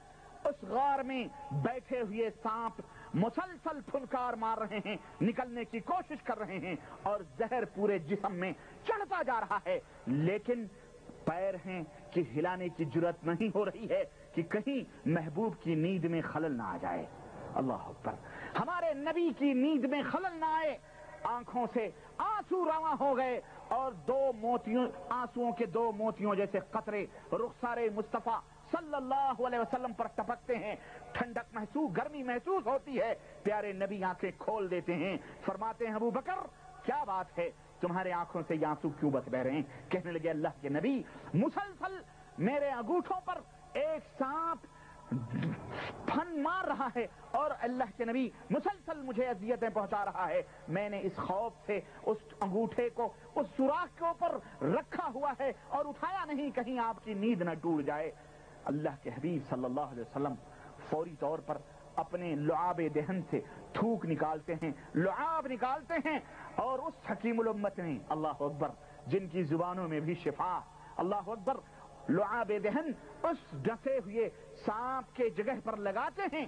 اس غار میں بیٹھے ہوئے سانپ مسلسل پھنکار مار رہے ہیں، نکلنے کی کوشش کر رہے ہیں اور زہر پورے جسم میں چڑھتا جا رہا ہے، لیکن پیر ہیں کہ ہلانے کی جرات نہیں ہو رہی ہے کہ کہیں محبوب کی نیند میں خلل نہ آ جائے. اللہ اکبر. ہمارے نبی کی نیند میں خلل نہ آئے. آنکھوں سے آنسو رواں ہو گئے اور آنسوؤں کے 2 موتیوں جیسے قطرے رخسار مصطفیٰ صلی اللہ علیہ وسلم پر ٹپکتے ہیں. ٹھنڈک گرمی محسوس ہوتی ہے. پیارے نبی آنکھیں کھول دیتے ہیں، فرماتے ہیں ابو بکر کیا بات ہے، تمہارے آنکھوں سے یہ آنسو کیوں بہ رہے ہیں؟ کہنے لگے اللہ کے نبی مسلسل میرے انگوٹھوں پر ایک سانپ پھن مار رہا ہے اور اللہ کے نبی مسلسل مجھے اذیتیں پہنچا رہا ہے. میں نے اس خوف سے اس انگوٹھے کو اس سوراخ کے اوپر رکھا ہوا ہے اور اٹھایا نہیں کہیں آپ کی نیند نہ ٹوٹ جائے. اللہ کے حبیب صلی اللہ علیہ وسلم فوری طور پر اپنے لعاب دہن سے تھوک نکالتے ہیں، لعاب نکالتے ہیں اور اس حکیم الامت نے اللہ اکبر جن کی زبانوں میں بھی شفا. اللہ اکبر. لعاب دہن اس ڈسے ہوئے سانپ کے جگہ پر لگاتے ہیں,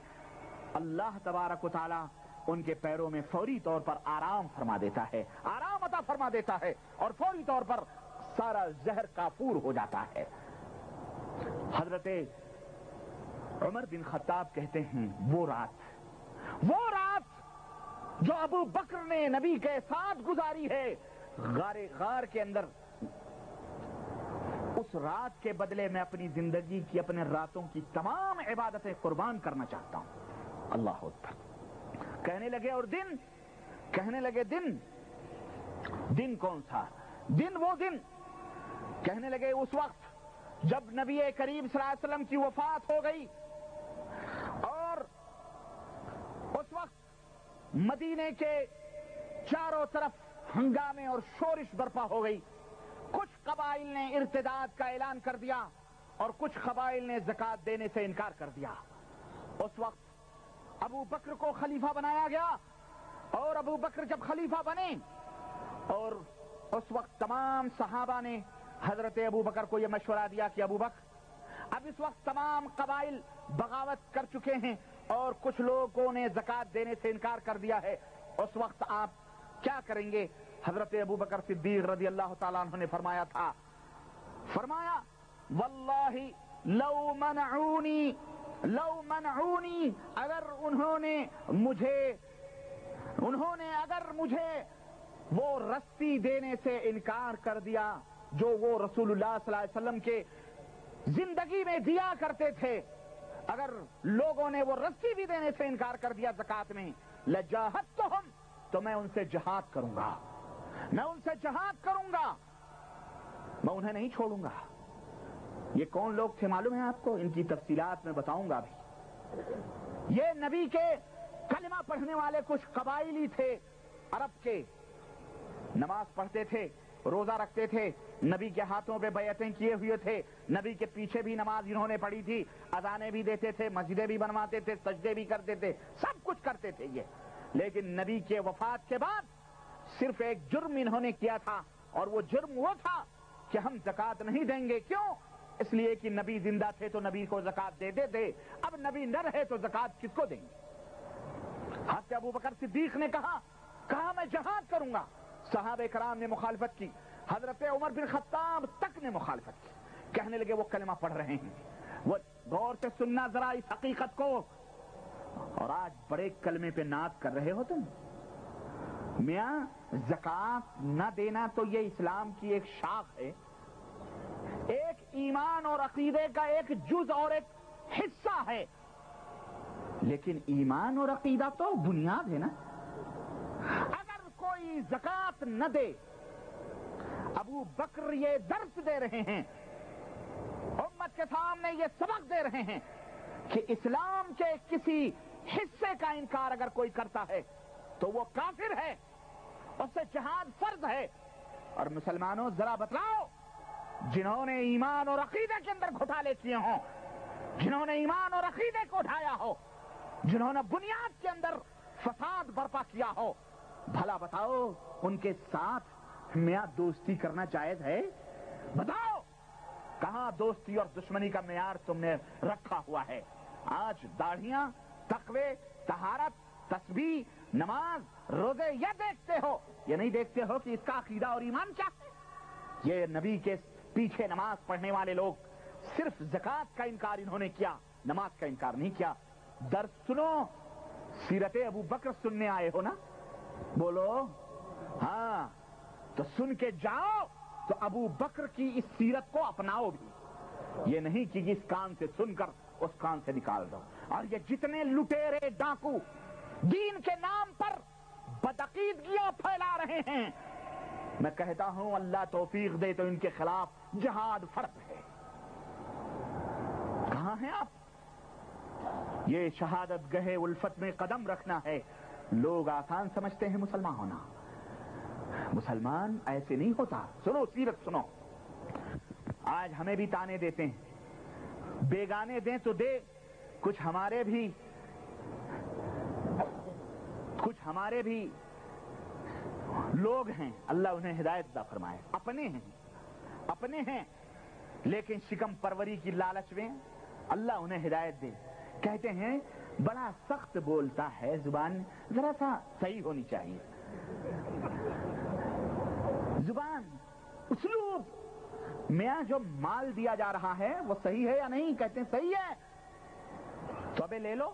اللہ تبارک و تعالی ان کے پیروں میں فوری طور پر آرام فرما دیتا ہے, آرام عطا فرما دیتا ہے, اور فوری طور پر سارا زہر کافور ہو جاتا ہے. حضرت عمر بن خطاب کہتے ہیں وہ رات جو ابو بکر نے نبی کے ساتھ گزاری ہے غار کے اندر, اس رات کے بدلے میں اپنی زندگی کی, اپنے راتوں کی تمام عبادتیں قربان کرنا چاہتا ہوں. اللہ اکبر. کہنے لگے اور کہنے لگے دن کون سا دن؟ وہ دن کہنے لگے اس وقت جب نبی کریم صلی اللہ علیہ وسلم کی وفات ہو گئی, اور اس وقت مدینے کے چاروں طرف ہنگامے اور شورش برپا ہو گئی. کچھ قبائل نے ارتداد کا اعلان کر دیا اور کچھ قبائل نے زکات دینے سے انکار کر دیا. اس وقت ابو بکر کو خلیفہ بنایا گیا, اور ابو بکر جب خلیفہ بنے, اور اس وقت تمام صحابہ نے حضرت ابو بکر کو یہ مشورہ دیا کہ ابو بکر, اب اس وقت تمام قبائل بغاوت کر چکے ہیں اور کچھ لوگوں نے زکات دینے سے انکار کر دیا ہے, اس وقت آپ کیا کریں گے؟ حضرت ابو بکر صدیق رضی اللہ تعالیٰ عنہ نے فرمایا واللہ لو منعونی اگر انہوں نے اگر مجھے وہ رسی دینے سے انکار کر دیا جو وہ رسول اللہ صلی اللہ علیہ وسلم کے زندگی میں دیا کرتے تھے, اگر لوگوں نے وہ رسی بھی دینے سے انکار کر دیا زکات میں, لجاہدتہم, تو میں ان سے جہاد کروں گا, میں انہیں نہیں چھوڑوں گا. یہ کون لوگ تھے معلوم ہے آپ کو؟ ان کی تفصیلات میں بتاؤں گا بھی. یہ نبی کے کلمہ پڑھنے والے کچھ قبائلی تھے عرب کے, نماز پڑھتے تھے, روزہ رکھتے تھے, نبی کے ہاتھوں پہ بیعتیں کیے ہوئے تھے, نبی کے پیچھے بھی نماز انہوں نے پڑھی تھی, اذانیں بھی دیتے تھے, مسجدیں بھی بنواتے تھے, سجدے بھی کرتے تھے, سب کچھ کرتے تھے یہ. لیکن نبی کے وفات کے بعد صرف ایک جرم انہوں نے کیا تھا, اور وہ جرم وہ تھا کہ ہم زکات نہیں دیں گے. کیوں؟ اس لیے کہ نبی زندہ تھے تو نبی کو زکات دے دیتے, اب نبی نہ رہے تو زکات کس کو دیں گے؟ حضرت ابو بکر صدیق نے کہا میں جہاد کروں گا. صحابہ کرام نے مخالفت کی, حضرت عمر بن خطاب تک نے مخالفت کی. کہنے لگے وہ کلمہ پڑھ رہے ہیں, وہ غور سے سننا ذرا اس حقیقت کو, اور آج بڑے کلمے پہ نعت کر رہے ہو تم. میاں زکات نہ دینا تو یہ اسلام کی ایک شاخ ہے, ایک ایمان اور عقیدے کا ایک جز اور ایک حصہ ہے, لیکن ایمان اور عقیدہ تو بنیاد ہے نا. اگر کوئی زکات نہ دے, ابو بکر یہ درس دے رہے ہیں, امت کے سامنے یہ سبق دے رہے ہیں کہ اسلام کے کسی حصے کا انکار اگر کوئی کرتا ہے تو وہ کافر ہے, اس سے جہاد فرض ہے. اور مسلمانوں ذرا بتلاؤ, جنہوں نے ایمان اور عقیدے کے اندر گھوٹالے کیے ہوں, جنہوں نے ایمان اور عقیدے کو اٹھایا ہو, جنہوں نے بنیاد کے اندر فساد برپا کیا ہو, بھلا بتاؤ ان کے ساتھ میاں دوستی کرنا جائز ہے؟ بتاؤ کہاں دوستی اور دشمنی کا معیار تم نے رکھا ہوا ہے؟ آج داڑھیاں, تقوی, طہارت, تسبیح, نماز, روزے یہ دیکھتے ہو, یہ نہیں دیکھتے ہو کہ اس کا عقیدہ اور ایمان کیا ہے. یہ نبی کے پیچھے نماز پڑھنے والے لوگ صرف زکات کا انکار انہوں نے کیا, نماز کا انکار نہیں کیا. درس سنو, سیرت ابو بکر سننے آئے ہو نا, بولو ہاں, تو سن کے جاؤ تو ابو بکر کی اس سیرت کو اپناؤ بھی, یہ نہیں کہ اس کان سے سن کر اس کان سے نکال دو. اور یہ جتنے لٹیرے ڈاکو دین کے نام پر بدعقیدگیاں پھیلا رہے ہیں, میں کہتا ہوں اللہ توفیق دے تو ان کے خلاف جہاد فرض ہے. کہاں ہیں آپ؟ یہ شہادت گہے الفت میں قدم رکھنا ہے. لوگ آسان سمجھتے ہیں مسلمان ہونا, مسلمان ایسے نہیں ہوتا. سنو سیرت سنو. آج ہمیں بھی تانے دیتے ہیں, بیگانے دیں تو دے, کچھ ہمارے بھی لوگ ہیں اللہ انہیں ہدایت عطا فرمائے، اپنے ہیں لیکن شکم پروری کی لالچ میں اللہ انہیں ہدایت دے. کہتے ہیں بڑا سخت بولتا ہے زبان، ذرا سا صحیح ہونی چاہیے زبان، اسلوب. میاں جو مال دیا جا رہا ہے وہ صحیح ہے یا نہیں؟ کہتے ہیں صحیح ہے، تو ابے لے لو.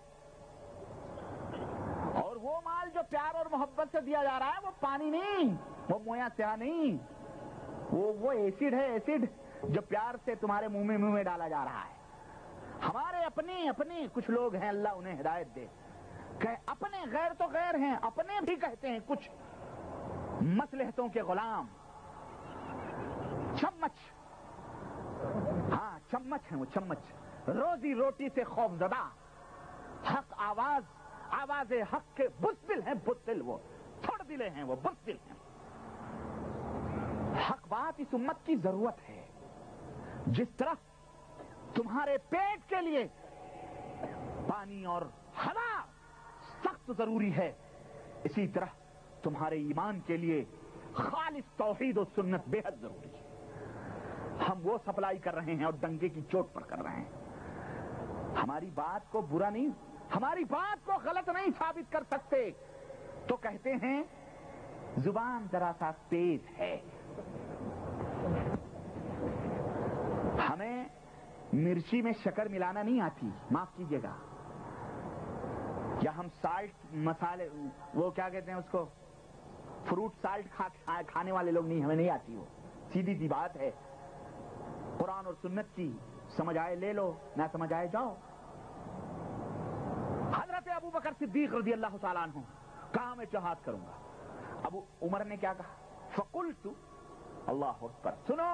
اور وہ مال جو پیار اور محبت سے دیا جا رہا ہے وہ پانی نہیں، وہ مویا سیاہ نہیں، وہ ایسڈ ہے، ایسڈ جو پیار سے تمہارے منہ میں ڈالا جا رہا ہے. ہمارے اپنے کچھ لوگ ہیں اللہ انہیں ہدایت دے، کہ اپنے غیر تو غیر ہیں، اپنے بھی کہتے ہیں کچھ مصلحتوں کے غلام، چمچ. ہاں چمچ ہیں وہ، چمچ روزی روٹی سے خوف زدہ، حق آواز حق کے بزدل ہیں، بزدل وہ تھوڑ دلے ہیں، وہ بزدل ہیں. حق بات اس امت کی ضرورت ہے. جس طرح تمہارے پیٹ کے لیے پانی اور ہوا سخت ضروری ہے، اسی طرح تمہارے ایمان کے لیے خالص توحید و سنت بے حد ضروری ہے. ہم وہ سپلائی کر رہے ہیں اور ڈنگے کی چوٹ پر کر رہے ہیں. ہماری بات کو برا نہیں، ہماری بات کو غلط نہیں ثابت کر سکتے تو کہتے ہیں زبان ذرا سا تیز ہے. ہمیں مرچی میں شکر ملانا نہیں آتی، معاف کیجیے گا، یا ہم سالٹ مسالے وہ کیا کہتے ہیں اس کو، فروٹ سالٹ کھانے والے لوگ نہیں، ہمیں نہیں آتی. وہ سیدھی سی بات ہے قرآن اور سنت کی، سمجھ آئے لے لو، نہ سمجھ آئے جاؤ. حضرت ابو بکر صدیق رضی اللہ تعالیٰ عنہ کہا میں جہاد کروں گا. ابو عمر نے کیا کہا؟ فقلت اللہ اکبر. سنو،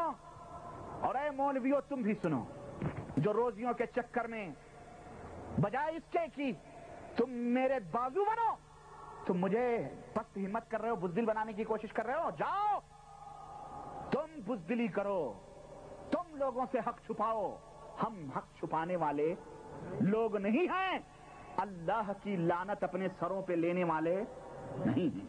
اور اے مولویو تم بھی سنو، جو روزیوں کے چکر میں بجائے اس کے کہ تم میرے بازو بنو، تم مجھے پست ہمت کر رہے ہو، بزدل بنانے کی کوشش کر رہے ہو. جاؤ تم بزدلی کرو، تم لوگوں سے حق چھپاؤ. ہم حق چھپانے والے لوگ نہیں ہیں، اللہ کی لعنت اپنے سروں پہ لینے والے نہیں ہیں.